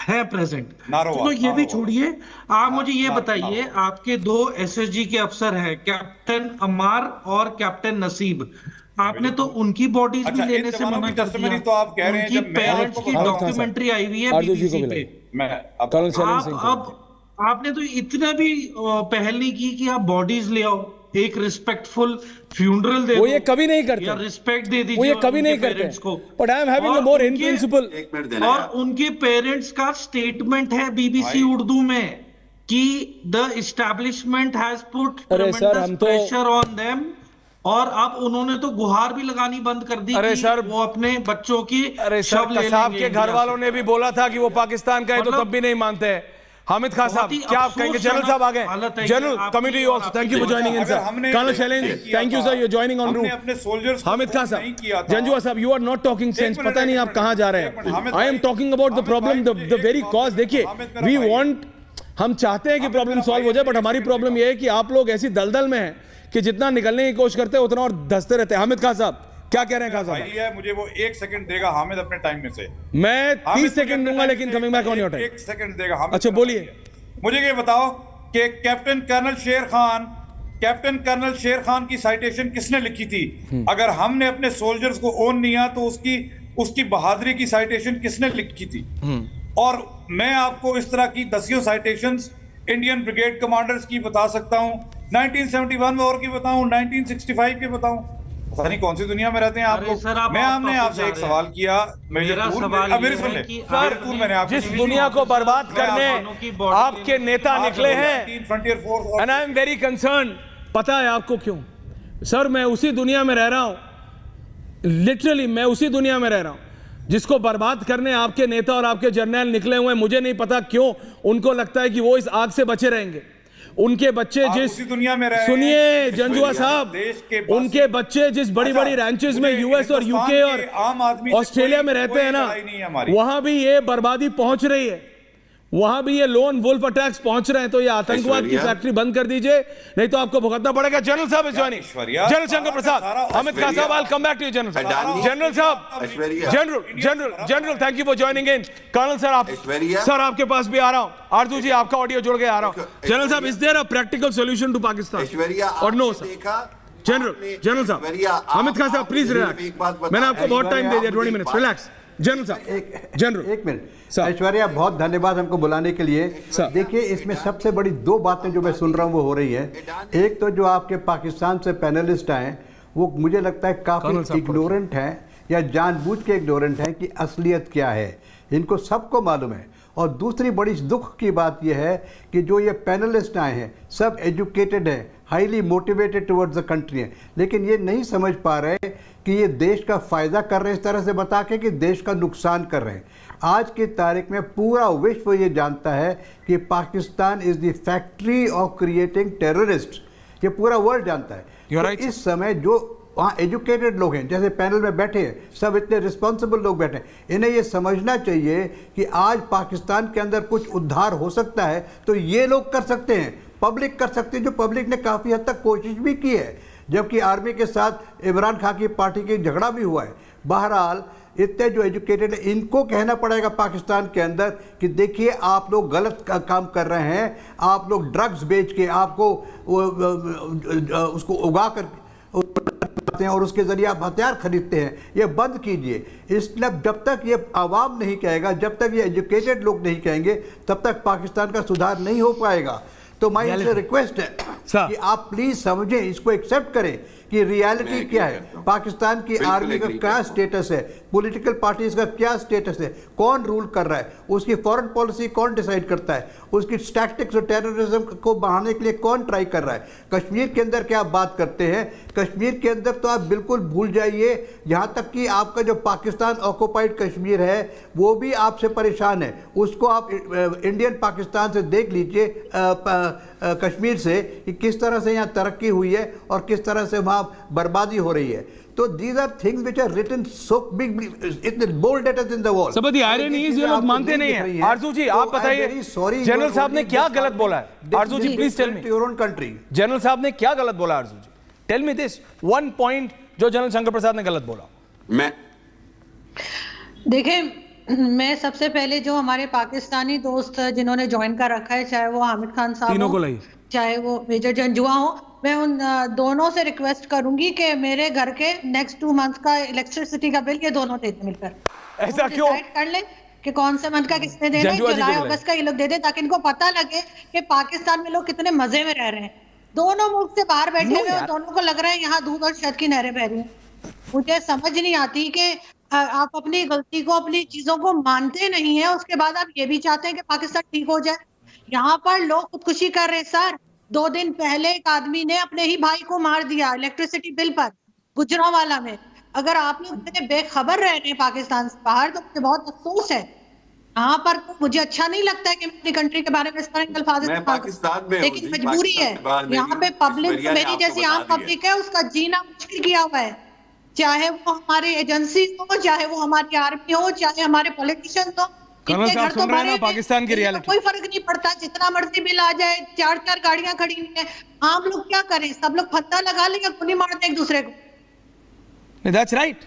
है प्रेजेंट, तो ये भी छोड़िए। आप मुझे ये बताइए, आपके 2 एसएसजी के अफसर हैं, कैप्टन अम्मार और कैप्टन नसीब, आपने तो उनकी बॉडीज भी लेने से मना कर दिया। तो आप कह रहे हैं जब पेरेंट्स की डॉक्यूमेंट्री आई हुई है बीबीसी पे। अब आपने तो इतना भी पहल नहीं की कि आप बॉडीज ले आओ, एक रिस्पेक्टफुल फ्यूनरल दे दो। वो ये कभी नहीं करते, या रिस्पेक्ट दे दीजिए, वो ये कभी नहीं करते को। But I am having a more in principle. और उनके पेरेंट्स का स्टेटमेंट है बीबीसी उर्दू में कि the establishment has put ट्रेमेंडस pressure on them और अब उन्होंने तो गुहार भी लगानी बंद कर दी अरे कि सर, वो अपने बच्चों की अरे सर, शव ले कसाब लेंगे के घर इंडिया वालों से। ने भी बोला था कि वो पाकिस्तान का है, तो मतलब तब भी नहीं मानते हैं। हामिद खान साहब, बहुत ही क्या आप कहेंगे? जनरल साहब आ गए। हालत है ये जनरल आपकी कमिटी और ऑल्सो, आपकी थैंक यू फॉर सेना। जॉइनिंग इन अगर सर। हमने कर्नल नहीं चैलेंज, किया थैंक यू था, सर, यू जॉइनिंग ऑन हमने रूट। अपने soldiers को हामिद खान फोन नहीं किया साहब, था। जंजुआ साहब, you are not talking sense. Minute, पता नहीं एक आप मिनट, कहाँ जा रहे एक मिनट, हैं। हामिद आई एम भाई, talking about the Hamid problem, भाई, मुझे द एक वेरी बात कॉज। बताओ, देखिए, हामिद मेरा वी भाई है। वांट, हम चाहते हैं कि हामिद प्रॉब्लम मेरा सॉल्व भाई हो जाए, है, बट एक हमारी सेकंड प्रॉब्लम देगा। ये है कि आप लोग ऐसी दलदल में हैं कि जितना निकलने की कोशिश करते हैं उतना और धंसते रहते हैं। हामिद खान साहब, क्या कह रहे हैं खान भाई साहब? है, मुझे वो 1 सेकंड देगा हामिद अपने टाइम में से। मैं 30 हामिद सेकंड मुझे दूंगा, अपने लेकिन time coming back on your time. 1 second देगा हामिद। अच्छा, मेरा बोलिए। भाई है। मुझे ये बताओ कि कैप्टन कर्नल शेर खान की साइटेशन किसने लिखी थी? अगर हमने अपने सोल्जर्स को ओन नहीं किया तो उसकी बहादुरी की साइटेशन किसने लिखी थी? और मैं आपको इस तरह की दसियों साइटेशंस इंडियन ब्रिगेड कमांडर्स की बता सकता हूं, 1971 वॉर की बताऊं, 1965 की बताऊं। पता नहीं कौन सी दुनिया में रहते हैं आप अरे लोग। सर, आप मैं आप आपने टॉपिक आपसे जा एक रहे हैं। सवाल किया, मेरा सवाल मेरे ये सुन है ले, कि मेरे टूर मैंने आपको जिस नहीं दुनिया दी। को बर्बाद मैं करने अफगानों की बॉडी आपके नेता आप निकले लोग हैं, 19 frontier force and I am very concern. पता है आपको क्यों? सर, मैं उसी दुनिया में रह रहा हूं, लिटरली मैं उसी दुनिया में रह रहा हूं जिसको बर्बाद करने आपके नेता और आपके जर्नल निकले हुए हैं। मुझे नहीं पता क्यों उनको लगता है कि वो इस आग से बचे रहेंगे। उनके बच्चे आप जिस, उसी दुनिया में रहे हैं। सुनिए जंजुआ साहब, देश के बासी- उनके बच्चे जिस बड़ी बड़ी अच्छा, रैंचेस में मुझे यूएस और हिंदुस्तान यूके के आम आदमी और से ऑस्ट्रेलिया में कोई रहते हैं ना, लड़ाई नहीं है हमारी। वहां भी ये बर्बादी पहुंच रही है, वहां भी ये लोन वुल्फ अटैक्स पहुंच रहे हैं। तो ये आतंकवाद की ऐश्वर्या। फैक्ट्री बंद कर दीजिए, नहीं तो आपको भुगतना पड़ेगा। जनरल साहब is joining, Aishwarya, general Shankar Prasad, सारा अमित खान साहब, I will come back to you general Adani- general साहब, Aishwarya. General thank you for joining in. Colonel sir, आप ऐश्वर्या। सर आपके पास भी आ रहा हूं। आरजू जी, आपका ऑडियो जुड़ के आ रहा हूं। जनरल साहब, is there a practical solution to Pakistan? Aishwarya, और नो आपने सर। देखा, जनरल साहब, ऐश्वर्या, अमित खान साहब आपने प्लीज मुझे रिलैक्स। एक बात बताओ। मैंने आपको बहुत टाइम दे दिया, 20 मुझे एक मिनट्स, बात- रिलैक्स। जनरल साहब, जनरल एक मिनट सर। ऐश्वर्या, बहुत धन्यवाद हमको बुलाने के लिए। सर। देखिए, इसमें सबसे बड़ी 2 बातें जो मैं सुन रहा हूँ वो हो रही है। एक तो जो आपके पाकिस्तान से पैनलिस्ट आए वो मुझे लगता है कर्नल काफ़ी साहब, इग्नोरेंट हैं या जानबूझ के इग्नोरेंट हैं कि असलियत क्या है। इनको सबको मालूम है। और दूसरी बड़ी दुख की बात यह है कि जो ये पैनलिस्ट आए हैं सब एजुकेटेड हैं, highly motivated towards the country हैं, लेकिन ये नहीं समझ पा रहे कि ये देश का फ़ायदा कर रहे हैं इस तरह से बता के कि देश का नुकसान कर रहे हैं। आज की तारीख में पूरा विश्व ये जानता है कि Pakistan is the factory of creating terrorist. ये पूरा वर्ल्ड जानता है। You're तो right. इस समय जो वहाँ एजुकेटेड लोग हैं, जैसे पैनल में बैठे हैं, सब इतने रिस्पॉन्सिबल लोग बैठे हैं, इन्हें ये समझना चाहिए कि आज पाकिस्तान के अंदर कुछ उद्धार हो सकता है तो ये लोग कर सकते हैं, पब्लिक कर सकती है, जो पब्लिक ने काफ़ी हद तक कोशिश भी की है, जबकि आर्मी के साथ इमरान खान की पार्टी की झगड़ा भी हुआ है। बहरहाल इतने जो एजुकेटेड है इनको कहना पड़ेगा पाकिस्तान के अंदर कि देखिए आप लोग गलत काम कर रहे हैं, आप लोग ड्रग्स बेच के आपको उसको उगा कर और उसके जरिए आप हथियार खरीदते हैं, ये बंद कीजिए। इसलिए जब तक ये आवाम नहीं कहेगा, जब तक ये एजुकेटेड लोग नहीं कहेंगे, तब तक पाकिस्तान का सुधार नहीं हो पाएगा। तो मैं इनसे रिक्वेस्ट है कि आप प्लीज समझें, इसको एक्सेप्ट करें कि रियलिटी क्या है, पाकिस्तान की आर्मी का क्या स्टेटस है, पॉलिटिकल पार्टीज का क्या स्टेटस है, कौन रूल कर रहा है, उसकी फॉरेन पॉलिसी कौन डिसाइड करता है, उसकी टैक्टिक्स और टेररिज्म को बढ़ाने के लिए कौन ट्राई कर रहा है। कश्मीर के अंदर क्या आप बात करते हैं, कश्मीर के अंदर तो आप बिल्कुल भूल जाइए, यहाँ तक कि आपका जो पाकिस्तान ऑक्युपाइड कश्मीर है वो भी आपसे परेशान है। उसको आप इंडियन पाकिस्तान से देख लीजिए, कश्मीर से, कि किस तरह से यहाँ तरक्की हुई है और किस तरह से वहाँ बर्बादी हो रही है। तो these are things which are written so big, इतने bold letters in the wall। सब आयरनी है, ये लोग मानते नहीं है। आरजू जी, आप बताइए, जनरल साहब ने क्या गलत बोला है? Arzoo ji please tell me, your own country. General साहब ने क्या गलत बोला? Arzoo ji tell me this one point जो जनरल शंकर प्रसाद ने गलत बोला। मैं देखें, मैं सबसे पहले जो हमारे पाकिस्तानी दोस्त जिन्होंने ज्वाइन कर रखा है, चाहे वो हामिद खान साहब तीनों को हो, लाई, चाहे वो मेजर जंजुआ हो, मैं उन दोनों से रिक्वेस्ट करूंगी कि मेरे घर के नेक्स्ट 2 मंथ का इलेक्ट्रिसिटी का बिल ये दोनों दे दें मिलकर। ऐसा क्यों? डिसाइड कर लें कि कौन से मंथ का किसने देना है, जंजुआ जी को जुलाई बुलाएं। अगस्त का ये लोग दे दें, ताकि इनको पता लगे कि पाकिस्तान में लोग कितने मजे में रह रहे हैं। दोनों मुल्क से बाहर बैठे हुए और दोनों को लग रहा है यहाँ दूध और शहद की नहरें बह रही हैं। मुझे समझ नहीं आती कि आप अपनी गलती को, अपनी चीजों को मानते नहीं है, उसके बाद आप ये भी चाहते हैं कि पाकिस्तान ठीक हो जाए। यहाँ पर लोग खुदकुशी कर रहे हैं सर, 2 दिन पहले एक आदमी ने अपने ही भाई को मार दिया इलेक्ट्रिसिटी बिल पर गुजरांवाला में। अगर आप लोग इतने बेखबर रह रहे हैं पाकिस्तान से बाहर तो मुझे बहुत अफसोस है। यहाँ पर तो मुझे अच्छा नहीं लगता है कि मैं अपनी कंट्री के बारे में इस तरह के अल्फाज मैं पाकिस्तान में हूं लेकिन जी, मजबूरी है। पाकिस्तान के बाहर यहाँ नहीं पे हूं। पब्लिक ईश्वरिया ने मेरी आपको जैसी बता आम दिया। पब्लिक है उसका जीना मुश्किल किया हुआ है, चाहे वो हमारी एजेंसी हो, चाहे वो हमारी आर्मी हो, चाहे हमारे पॉलिटिशियन हो। कर्नल इनके साहब घर तो सुन रहे हैं भरे ना हैं, पाकिस्तान की इनका रियलिटी। कोई फर्क नहीं पड़ता, जितना मर्जी बिल आ जाए, 4-4 गाड़ियां खड़ी हुई हैं। आम लोग क्या करें, सब लोग फत्ता लगा लें या गोली मारते एक दूसरे को। That's right.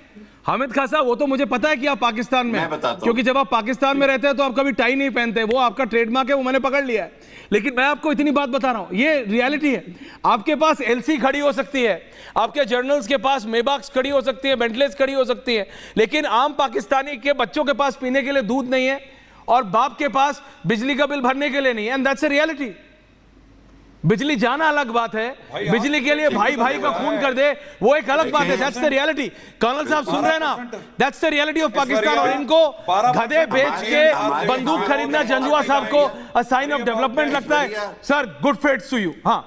हामिद खान साहब, वो तो मुझे पता है कि आप पाकिस्तान में, मैं बताता हूं। क्योंकि जब आप पाकिस्तान में रहते हैं तो आप कभी टाई नहीं पहनते, वो आपका ट्रेडमार्क है, वो मैंने पकड़ लिया है। लेकिन मैं आपको इतनी बात बता रहा हूं, ये रियलिटी है। आपके पास एलसी खड़ी हो सकती है, आपके जर्नल्स के पास मेबाक्स खड़ी हो सकती है, बेंटलेस खड़ी हो सकती है, लेकिन आम पाकिस्तानी के बच्चों के पास पीने के लिए दूध नहीं है और बाप के पास बिजली का बिल भरने के लिए नहीं है। And that's a reality. बिजली जाना अलग बात है, बिजली के लिए भाई भाई का खून कर दे वो एक अलग बात है। That's the reality. कर्नल साहब सुन रहे हैं ना, that's the reality of Pakistan. और इनको गधे बेच के बंदूक खरीदना जंजुआ साहब को अ साइन ऑफ डेवलपमेंट लगता है। Sir, good fates to you. हाँ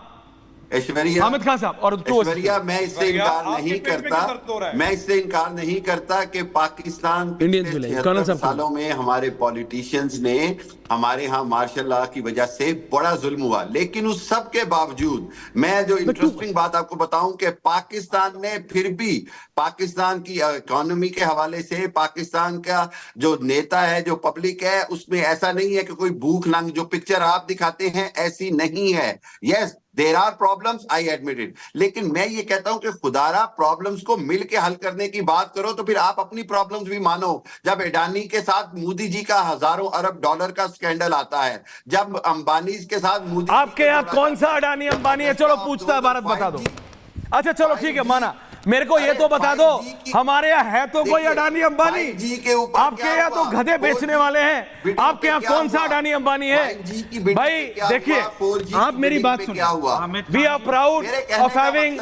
ऐश्वर्या, हामिद खान साहब और ऐश्वर्या, मैं इससे इनकार आपके नहीं पेट में क्यों दर्द हो रहा करता, है? मैं इससे इनकार नहीं करता कि पाकिस्तान इंडियंस पिछले भी नहीं। कर्नल 76 साहब सालों में हमारे पॉलिटिशियंस ने हमारे यहाँ मार्शल लॉ की वजह से बड़ा जुल्म हुआ, लेकिन उस सब के बावजूद मैं जो इंटरेस्टिंग बात आपको बताऊं कि पाकिस्तान ने फिर भी पाकिस्तान की इकोनॉमी के हवाले से पाकिस्तान का जो नेता है, जो पब्लिक है, उसमें ऐसा नहीं है कि कोई भूख नंग जो पिक्चर आप दिखाते हैं ऐसी नहीं है। Yes, there are problems, I admit it, लेकिन मैं ये कहता हूं कि खुदारा प्रॉब्लम्स को मिलके हल करने की बात करो तो फिर आप अपनी प्रॉब्लम्स भी मानो। जब अडानी के साथ मोदी जी का हजारों अरब डॉलर का स्कैंडल आता है, जब अंबानी के साथ मोदी, आपके यहाँ कौन सा अडानी अंबानी है? चलो पूछता है भारत, बता दो। अच्छा चलो ठीक है, माना। मेरे को ये तो बता दो, हमारे यहाँ है तो कोई अडानी अंबानी? आपके यहाँ तो गधे बेचने वाले हैं। आपके यहाँ कौन सा अडानी अंबानी है? भाई देखिए, आप मेरी बात सुनिए। We are proud of having,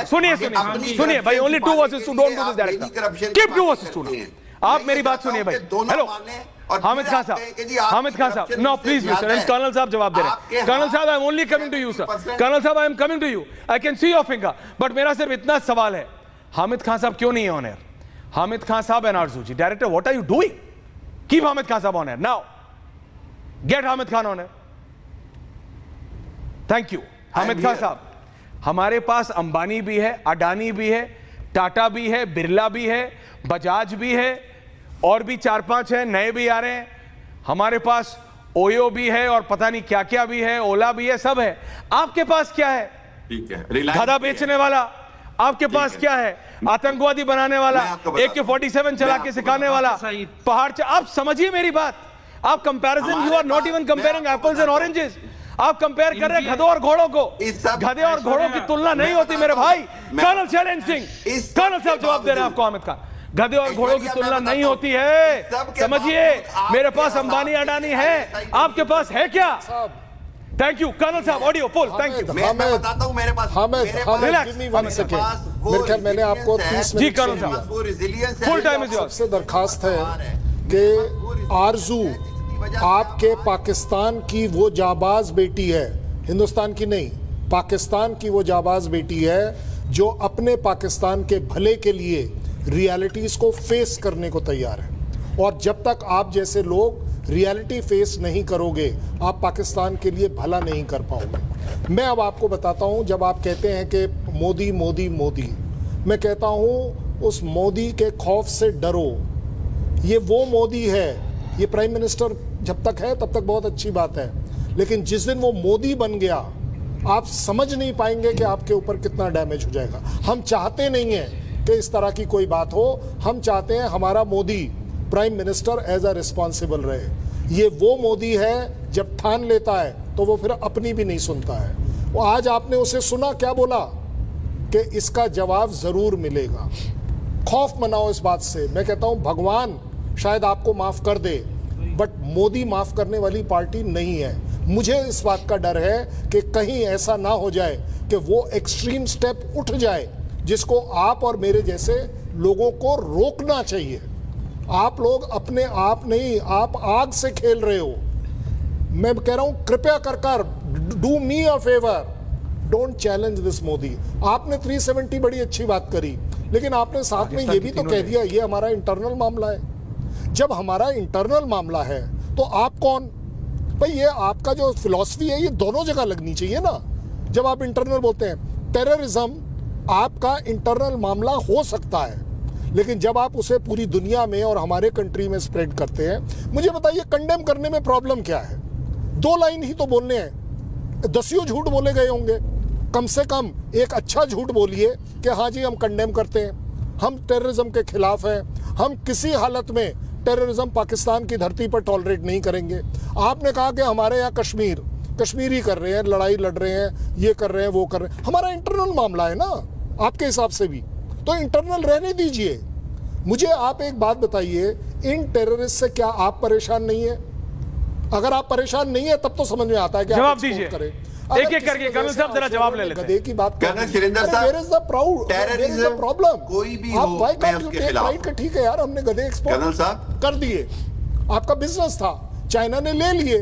सुनिए सुनिए सुनिए भाई, only 2 versus 2, don't do this director, keep 2 versus 2। आप मेरी बात सुनिए भाई। हेलो हामिद खान साहब, हामिद खान साहब, no please mister, and colonel साहब जवाब दे रहे हैं। कर्नल साहब, I am only coming to you sir. Colonel साहब, I am coming to you, I can see your finger, but मेरा सिर्फ इतना सवाल है, हामिद खान साहब क्यों नहीं है ऑन एयर? हामिद खान साहब and Arzoo ji, director, what are you doing? Keep Hamid Khan साहब on air now, get Hamid Khan on air. Thank you. Hamid Khan साहब, हमारे पास अंबानी भी है, अडानी भी है, टाटा भी है, बिरला भी है, बजाज भी है, और भी 4-5 है, नए भी आ रहे हैं। हमारे पास ओयो भी है और पता नहीं क्या क्या भी है, ओला भी है, सब है। आपके पास क्या है? ठीक है, गधा बेचने वाला। आपके पास क्या है? आतंकवादी बनाने वाला, AK-47 चला के सिखाने वाला, पहाड़। आप समझिए मेरी बात। आप comparison, you are not even comparing apples and oranges. आप कंपेयर कर रहे हैं गधों और घोड़ों को। गधे और घोड़ों की तुलना नहीं होती मेरे भाई। कर्नल शैलेंद्र सिंह, कर्नल साहब जवाब दे रहे हैं आपको। हामिद खान, गधे और घोड़ों की तुलना नहीं होती है, समझिए। मेरे पास अंबानी अडानी है, आपके पास है क्या? थैंक यू कर्नल साहब, ऑडियो फुल, थैंक यू। मैं बताता हूं, मेरे पास मैंने आपको 30 जी मिनट कर्नल साहब, फुल टाइम इज योर्स। से दरखास्त है कि आरजू आपके पाकिस्तान की वो जाबाज बेटी है, हिंदुस्तान की नहीं, पाकिस्तान की वो जाबाज बेटी है जो अपने पाकिस्तान के भले के लिए रियलिटीज को फेस करने को तैयार है। और जब तक आप जैसे लोग रियलिटी फेस नहीं करोगे, आप पाकिस्तान के लिए भला नहीं कर पाओगे। मैं अब आपको बताता हूं, जब आप कहते हैं कि मोदी मोदी मोदी, मैं कहता हूं उस मोदी के खौफ से डरो। ये वो मोदी है, ये प्राइम मिनिस्टर जब तक है तब तक बहुत अच्छी बात है, लेकिन जिस दिन वो मोदी बन गया, आप समझ नहीं पाएंगे कि आपके ऊपर कितना डैमेज हो जाएगा। हम चाहते नहीं हैं कि इस तरह की कोई बात हो, हम चाहते हैं हमारा Modi prime minister as a responsible रहे। ये वो मोदी है जब ठान लेता है तो वो फिर अपनी भी नहीं सुनता है। वो आज आपने उसे सुना क्या बोला कि इसका जवाब जरूर मिलेगा। खौफ मनाओ इस बात से। मैं कहता हूं भगवान शायद आपको माफ कर दे, बट मोदी माफ करने वाली पार्टी नहीं है। मुझे इस बात का डर है कि कहीं ऐसा ना हो जाए कि वो एक्सट्रीम स्टेप उठ जाए जिसको आप और मेरे जैसे लोगों को रोकना चाहिए। आप लोग अपने आप नहीं, आप आग से खेल रहे हो। मैं कह रहा हूं कृपया कर do me a favour, don't challenge this Modi. आपने 370 बड़ी अच्छी बात करी, लेकिन आपने साथ में ये भी तो कह दिया ये हमारा इंटरनल मामला है। जब हमारा इंटरनल मामला है तो आप कौन? भाई ये आपका जो फिलॉसफी है ये दोनों जगह लगनी चाहिए ना। जब आप इंटरनल बोलते हैं, टेररिज्म आपका इंटरनल मामला हो सकता है, लेकिन जब आप उसे पूरी दुनिया में और हमारे कंट्री में स्प्रेड करते हैं, मुझे बताइए कंडेम करने में प्रॉब्लम क्या है? 2 लाइन ही तो बोलने हैं, 10 झूठ बोले गए होंगे। कम से कम एक अच्छा झूठ बोलिए कि हाँ जी हम कंडेम करते हैं, हम टेररिज्म के खिलाफ हैं, हम किसी हालत में टेररिज्म पाकिस्तान की धरती पर टॉलरेट नहीं करेंगे। आपने कहा कि हमारे यहाँ कश्मीरी कर रहे हैं, लड़ाई लड़ रहे हैं, ये कर रहे हैं, वो कर रहे हैं। हमारा इंटरनल मामला है ना आपके हिसाब से भी, तो इंटरनल रहने दीजिए। मुझे आप एक बात बताइए, इन टेररिस्ट से क्या आप परेशान नहीं है? अगर आप परेशान नहीं है तब तो समझ में आता है कि जवाब आप दीजिए करें। एक एक करके। कर्नल साहब जरा जवाब ले लेते हैं। गधे की बात कर्नल सुरेंद्र साहब, where is the proud, terrorism problem? कोई भी आप हो, व्हाई मैं कांट यू उसके टेक खिलाफ राइट? ठीक है यार, हमने गधे एक्सपोर्ट कर्नल साहब कर दिए, आपका बिजनेस था, चाइना ने ले लिए,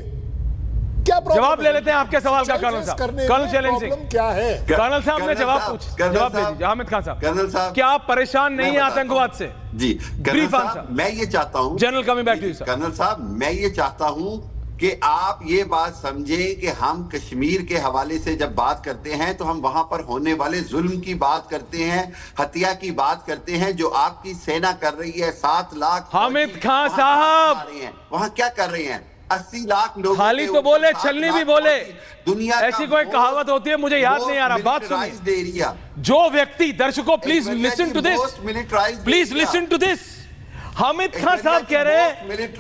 क्या प्रॉब्लम? जवाब ले लेते हैं आपके सवाल का कर्नल साहब। कर्नल चैलेंज सिंह, क्या है? कर्नल साहब ने जवाब जवाब दे दीजिए। हामिद खान साहब, कर्नल साहब, क्या आप परेशान नहीं है आतंकवाद से? जी कर्नल ब्रीफ साहब, आंसर। मैं ये चाहता हूं, general coming back to you sir. Colonel साहब, मैं ये चाहता हूं कि आप ये बात समझें कि हम कश्मीर के हवाले से जब बात करते हैं तो हम वहां पर होने वाले जुल्म की बात करते हैं, हत्या की बात करते हैं जो आपकी सेना कर रही है। 7 लाख हामिद खान साहब, वहां क्या कर रहे हैं? 80 लाख लोग खाली तो बोले, छलनी भी बोले। दुनिया ऐसी कोई कहावत होती है, मुझे याद नहीं आ रहा। बात सुनिए। जो व्यक्ति, दर्शकों please listen to this, please listen to this. Hamid Khan साहब कह रहे हैं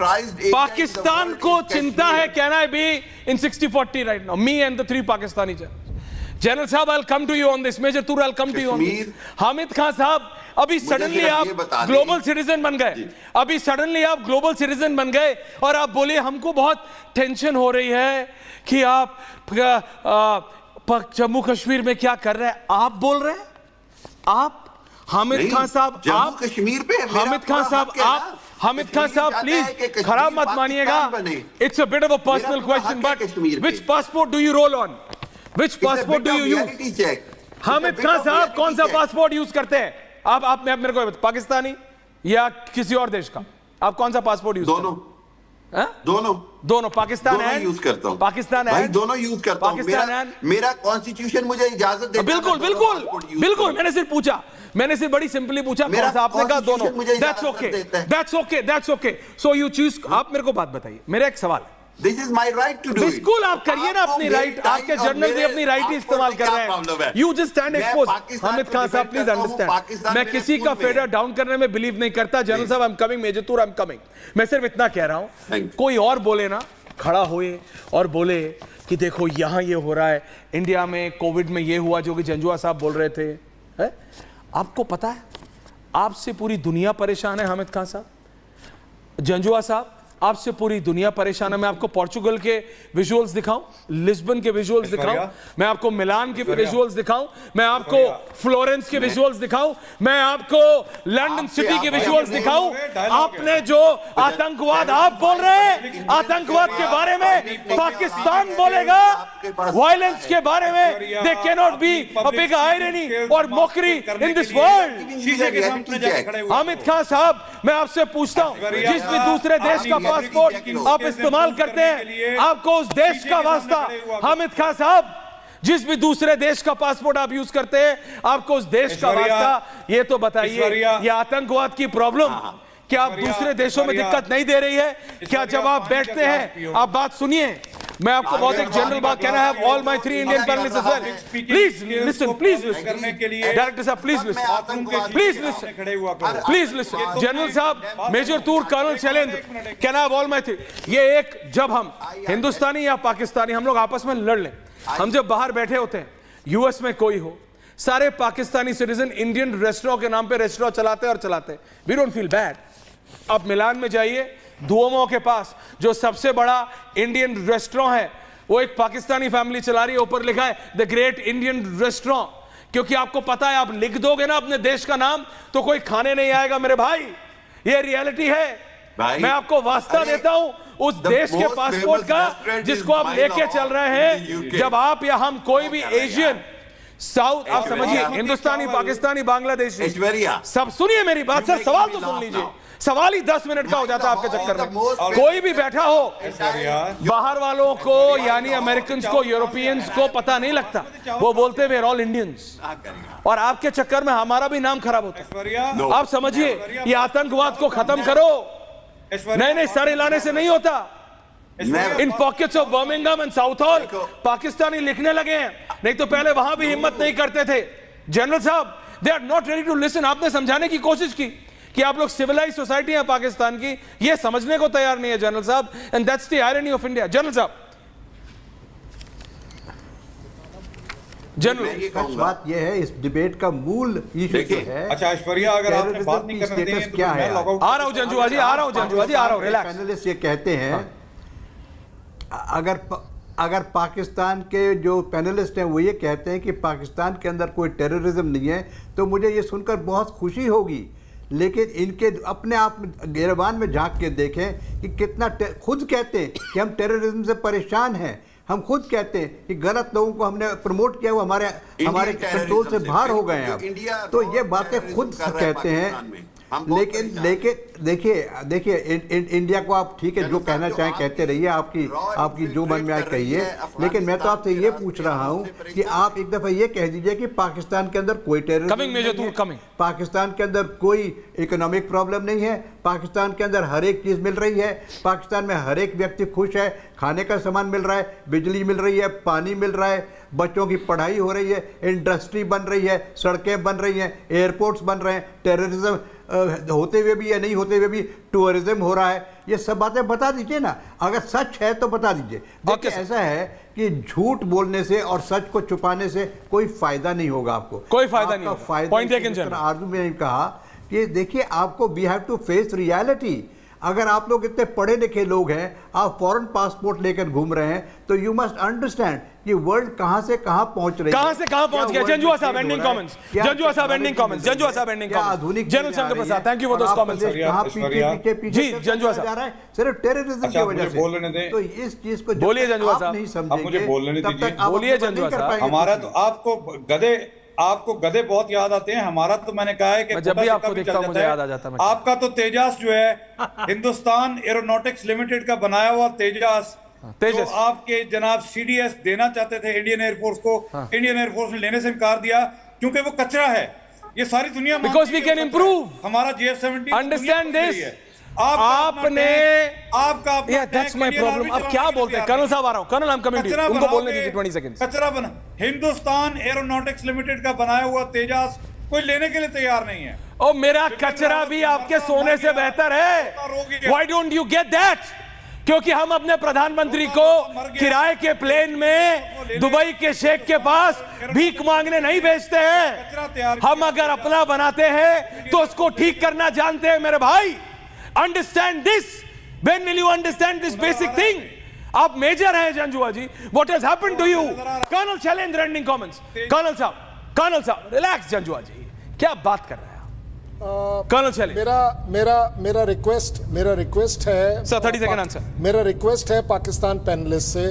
पाकिस्तान को चिंता है, can I be in 60-40 right now, me and the 3 Pakistani general साहब, I will come to you on this. Major Toor, I will come to you on this. Hamid Khan साहब, अभी सडनली आप ग्लोबल सिटीजन बन गए, अभी सडनली आप ग्लोबल सिटीजन बन गए और आप बोले हमको बहुत टेंशन हो रही है कि आप जम्मू कश्मीर में क्या कर रहे हैं। आप बोल रहे हैं, आप हामिद खान साहब, आप कश्मीर पे, हामिद खान साहब, आप हामिद खान साहब प्लीज खराब मत मानिएगा। It's a bit of a personal question, but which passport do you roll on? Which passport do you use? Hamid Khan साहब, कौन सा पासपोर्ट यूज करते हैं आप मेरे को पाकिस्तानी या किसी और देश का? आप कौन सा पासपोर्ट यूज? दोनों पाकिस्तान है, यूज करता हूं। पाकिस्तान है, दोनों यूज करता हूं। मेरा कॉन्स्टिट्यूशन मुझे इजाजत देता है। बिल्कुल मैंने सिर्फ पूछा, मैंने सिर्फ बड़ी सिंपली पूछा कौन सा। आपने कहा दोनों। That's okay. So you choose. आप मेरे को बात बताइए, मेरा एक सवाल है। This is my right to do it. बिल्कुल आप करिए ना अपनी राइट, आपके जर्नल भी अपनी राइट ही इस्तेमाल कर रहे हैं। You just stand expose. Hamid Khan साहब प्लीज अंडरस्टैंड, मैं किसी का फेडर डाउन करने में बिलीव नहीं करता। जनरल साहब, I am coming, major Toor, I am coming. मैं सिर्फ इतना कह रहा हूं, कोई और बोले ना, खड़ा हुए और बोले कि देखो यहां ये हो रहा है, इंडिया में कोविड में ये हुआ जो कि जंजुआ साहब बोल रहे थे, है? आपको पता है आपसे पूरी दुनिया परेशान है। हामिद खान साहब, जंजुआ साहब, आपसे पूरी दुनिया परेशान है। मैं आपको पोर्चुगल के विजुअल्स दिखाऊं, लिस्बन के विजुअल्स दिखाऊं, मैं आपको मिलान के विजुअल्स दिखाऊं, मैं आपको फ्लोरेंस के विजुअल्स दिखाऊं, मैं आपको लंदन सिटी के विजुअल्स दिखाऊं। आपने जो आतंकवाद आप बोल रहे हैं, आतंकवाद के बारे में पाकिस्तान बोलेगा, वायलेंस के बारे में they can not be a big irony और mockery in this world. Hamid Khan साहब, मैं आपसे पूछता हूं, जिस भी दूसरे देश का पासपोर्ट आप इस्तेमाल करते हैं, आपको उस देश का वास्ता, हामिद खान साहब, जिस भी दूसरे देश का पासपोर्ट आप यूज करते हैं, आपको उस देश का वास्ता, ये तो बताइए, ये आतंकवाद की प्रॉब्लम क्या आप दूसरे देशों में दिक्कत नहीं दे रही है क्या? जब आप बैठते हैं, आप बात सुनिए, मैं आपको बहुत एक जनरल बात कहना है। All my 3 Indian panelist as well, please listen, please listen. Director साहब please listen, please listen, please listen. General साहब, major Toor, colonel Shailendra, can I have all my 3? ये एक, जब हम हिंदुस्तानी या पाकिस्तानी हम लोग आपस में लड़ लें, हम जब बाहर बैठे होते हैं, यूएस में कोई हो, सारे पाकिस्तानी सिटीजन इंडियन रेस्टोरेंट के नाम पे रेस्टोरेंट चलाते हैं और चलाते हैं, वी डोंट फील बैड। आप मिलान में जाइए, दुओमो के पास जो सबसे बड़ा इंडियन रेस्टोरेंट है, वो एक पाकिस्तानी फैमिली चला रही है, ऊपर लिखा है द ग्रेट इंडियन रेस्टोरेंट, क्योंकि आपको पता है आप लिख दोगे ना अपने देश का नाम तो कोई खाने नहीं आएगा मेरे भाई। ये रियलिटी है, भाई, मैं आपको वास्ता अरे, देता हूं उस the देश के most पासपोर्ट famous का restaurant जिसको is आप लेके Mile चल of रहे in हैं। the UK। जब आप या हम कोई भी क्या कर रहे हैं एशियन साउथ, आप समझिए, ऐश्वर्या। हिंदुस्तानी, पाकिस्तानी, बांग्लादेशी, ऐश्वर्या, सब सुनिए मेरी बात सर, You सवाल make तो me सुन laugh लीजिए। now। सवाल ही 10 मिनट का हो जाता है आपके चक्कर में। कोई भी बैठा हो, ऐश्वर्या, बाहर वालों को यानी अमेरिकन को, यूरोपियंस को पता नहीं लगता, वो बोलते वे ऑल इंडियंस, और आपके चक्कर में हमारा भी नाम खराब होता है। ऐश्वर्या, आप समझिए, ये आतंकवाद को खत्म करो। नहीं नहीं, सर हिलाने से नहीं होता। In pockets of Birmingham and Southall Pakistani लिखने लगे हैं, नहीं तो पहले वहां भी हिम्मत नहीं करते थे। जनरल साहब, they are not ready to listen. आपने समझाने की कोशिश की कि आप लोग सिविलाइज सोसाइटी है पाकिस्तान की, ये समझने को तैयार नहीं है जनरल साहब, and that's the irony of India. General साहब, जनरल, मैं ये कहूंगा, बात यह है, इस डिबेट का मूल इशू जो है, अच्छा ऐश्वर्या, अगर आपने बात नहीं करने दी स्टेटस क्या है? आ रहा हूं जंजुआ जी, आ रहा हूं जंजुआ जी, आ रहा हूं, रिलैक्स। पैनलिस्ट ये कहते हैं, अगर पाकिस्तान के जो पैनलिस्ट हैं वो ये कहते हैं कि पाकिस्तान के अंदर कोई टेररिज्म नहीं है, तो मुझे ये सुनकर बहुत खुशी होगी। लेकिन इनके अपने आप गिरबान में झांक के देखें कि कितना खुद कहते हैं कि हम टेररिज्म से परेशान हैं, हम खुद कहते हैं कि गलत लोगों को हमने प्रमोट किया, वो हमारे कंट्रोल से बाहर हो गए हैं अब। तो ये बातें खुद कहते हैं। लेकिन देखिए इंडिया को आप ठीक है जो कहना चाहें कहते रहिए, आपकी जो मन में आए कहिए, लेकिन मैं तो आपसे ये पूछ रहा हूं कि आप एक दफा ये कह दीजिए कि पाकिस्तान के अंदर कोई टेररिज्म नहीं है, पाकिस्तान के अंदर कोई इकोनॉमिक प्रॉब्लम नहीं है, पाकिस्तान के अंदर हर एक चीज मिल रही है, पाकिस्तान में हर एक व्यक्ति खुश है, खाने का सामान मिल रहा है, बिजली मिल रही है, पानी मिल रहा है, बच्चों की पढ़ाई हो रही है, इंडस्ट्री बन रही है, सड़कें बन रही हैं, एयरपोर्ट्स बन रहे हैं, टेररिज्म होते हुए भी या नहीं होते हुए भी टूरिज्म हो रहा है। ये सब बातें बता दीजिए ना, अगर सच है तो बता दीजिए। देखिए ऐसा है कि झूठ बोलने से और सच को छुपाने से कोई फायदा नहीं होगा, आपको कोई फायदा नहीं होगा। फायदा आरजू ने कहा कि देखिए आपको we have to face reality. अगर आप लोग इतने पढ़े लिखे लोग हैं, आप फॉरेन पासपोर्ट लेकर घूम रहे हैं, तो यू मस्ट अंडरस्टैंड कि वर्ल्ड कहां से कहां पहुंच रही है, कहां से कहां पहुंच गया। जंजुआ साहब एंडिंग कमेंट्स, जंजुआ साहब एंडिंग कमेंट्स, जंजुआ साहब ending comments, general Shankar Prasad, thank you for those comments. जी जंजुआ साहब, सिर्फ टेररिज्म की वजह से, बोलने दें, तो इस चीज को बोलिए जंजुआ साहब, नहीं आप मुझे समझेंगे बोलने तब दीजिए, तक आप बोलिए अपने मन जंजुआ नहीं कर साहब। पाएंगे। हमारा तो आपको गधे बहुत याद आते हैं, हमारा तो मैंने कहा है कि जब भी आपको देखता हूं मुझे याद आ जाता है। आपका तो तेजास जो है हिंदुस्तान एरोनॉटिक्स लिमिटेड का बनाया हुआ तेजास, जो आपके जनाब सीडीएस देना चाहते थे इंडियन एयरफोर्स को, इंडियन एयरफोर्स ने लेने से इनकार दिया क्योंकि वो कचरा है। ये सारी दुनिया बिकॉज वी कैन इंप्रूव हमारा JF-17 अंडरस्टैंड दिस। आपने आपका दैट्स माय प्रॉब्लम। अब क्या बोलते हैं कर्नल साहब, आ रहा हूं कर्नल, हम कमिंग टू यू, उनको बोलने दीजिए 20 सेकंड्स। कचरा बना हिंदुस्तान एरोनॉटिक्स लिमिटेड का बनाया हुआ तेजास कोई लेने के लिए तैयार नहीं है। ओ मेरा कचरा भी आपके सोने से बेहतर है। Why don't you get that? क्योंकि हम अपने प्रधानमंत्री को किराए के प्लेन में दुबई के शेख के पास भीख मांगने नहीं भेजते हैं। हम अगर अपना बनाते हैं तो उसको ठीक करना जानते हैं मेरे भाई। Understand this. When will you understand this basic thing? आप मेजर हैं Janjua ji. What has happened to you? Colonel Shailendra ending comments. Colonel साहब रिलैक्स। जंजुआ जी क्या बात कर रहे हैं कर्नल शैलेंद्र? मेरा रिक्वेस्ट है सर 30 सेकंड आंसर। मेरा रिक्वेस्ट है पाकिस्तान पैनलिस्ट से,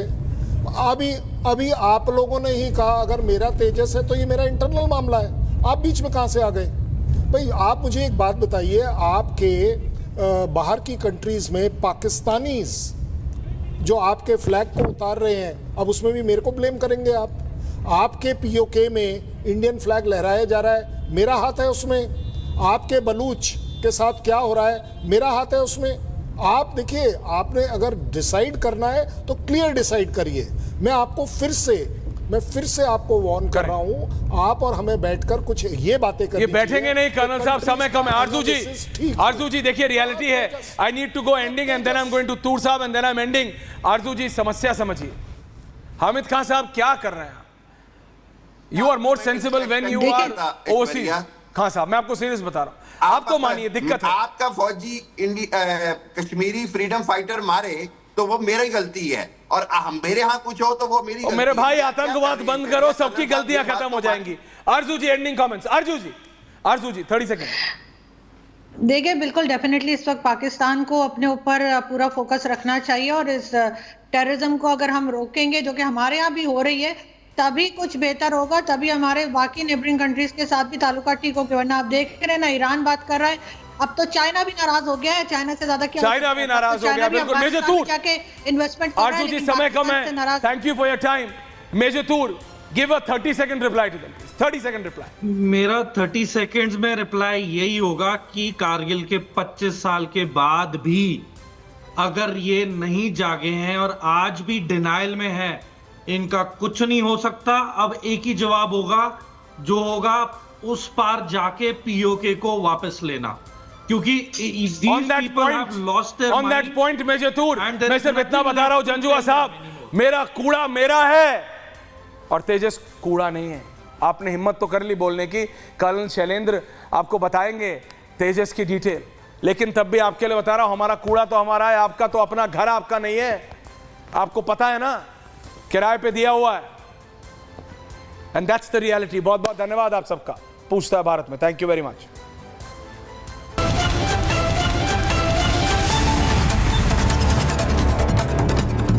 अभी आप लोगों ने ही कहा अगर मेरा तेजस है तो ये मेरा इंटरनल मामला है, आप बीच में कहां से आ गए भाई? आप मुझे एक बात बताइए, आपके बाहर की कंट्रीज में पाकिस्तानीज जो आपके फ्लैग को उतार रहे हैं, अब उसमें भी मेरे को ब्लेम करेंगे आप? आपके पीओके में इंडियन फ्लैग लहराया जा रहा है, मेरा हाथ है उसमें। आपके बलूच के साथ क्या हो रहा है, मेरा हाथ है उसमें। आप देखिए, आपने अगर डिसाइड करना है तो क्लियर डिसाइड करिए। मैं फिर से आपको वार्न कर रहा हूं, आप और हमें बैठकर कुछ ये बातें कर, ये बैठेंगे नहीं कर्नल साहब, समय कम है। आरजू जी देखिए रियलिटी है। I need to go ending and then I am going to Toor साहब and then I am ending. Arzoo ji समस्या समझिए। हामिद खान साहब क्या कर रहे हैं? You are more sensible when you are overseas. Khan साहब मैं आपको सीरियस बता रहा हूं, आप तो मानिए दिक्कत है। आपका फौजी कश्मीरी फ्रीडम फाइटर मारे तो वो मेरी गलती है, और मेरे यहाँ कुछ हो तो वो मेरी गलती मेरे भाई है। आतंकवाद बंद करो, सबकी गलतियां खत्म हो जाएंगी। आरजू जी एंडिंग कमेंट्स। आरजू जी 30 सेकंड। देखिए बिल्कुल डेफिनेटली इस वक्त पाकिस्तान को अपने ऊपर पूरा फोकस रखना चाहिए और इस टेररिज्म को अगर हम रोकेंगे जो कि हमारे यहाँ भी हो रही है तभी कुछ बेहतर होगा, तभी हमारे बाकी नेबरिंग कंट्रीज के साथ भी ताल्लुकात ठीक होंगे। वरना आप देख रहे हैं ना, ईरान बात कर रहा है, अब तो चाइना भी नाराज हो गया है। चाइना से ज्यादा क्या, चाइना भी नाराज हो गया, बिल्कुल। मेजर तूर जाके इन्वेस्टमेंट आरजू जी, समय कम है, thank you for your time. Major Toor, give a 30 second reply to them, 30 second reply. मेरा 30 सेकेंड्स में रिप्लाई यही होगा कि कारगिल के 25 साल के बाद भी अगर ये नहीं जागे हैं और आज भी डिनाइल में है, इनका कुछ नहीं हो सकता। अब एक ही जवाब होगा, जो होगा उस पार जाके पीओके को वापस लेना, क्योंकि ऑन दैट पॉइंट मेजर तूर, मैं सिर्फ इतना बता रहा हूं जंजुआ साहब, मेरा कूड़ा मेरा है और तेजस कूड़ा नहीं है। आपने हिम्मत तो कर ली बोलने की, कर्नल शैलेंद्र आपको बताएंगे तेजस की डिटेल, लेकिन तब भी आपके लिए बता रहा हूं, हमारा कूड़ा तो हमारा है, आपका तो अपना घर आपका नहीं है। आपको पता है ना, किराए पे दिया हुआ है। And that's the reality. बहुत बहुत धन्यवाद आप सबका। पूछता है भारत में, थैंक यू वेरी मच।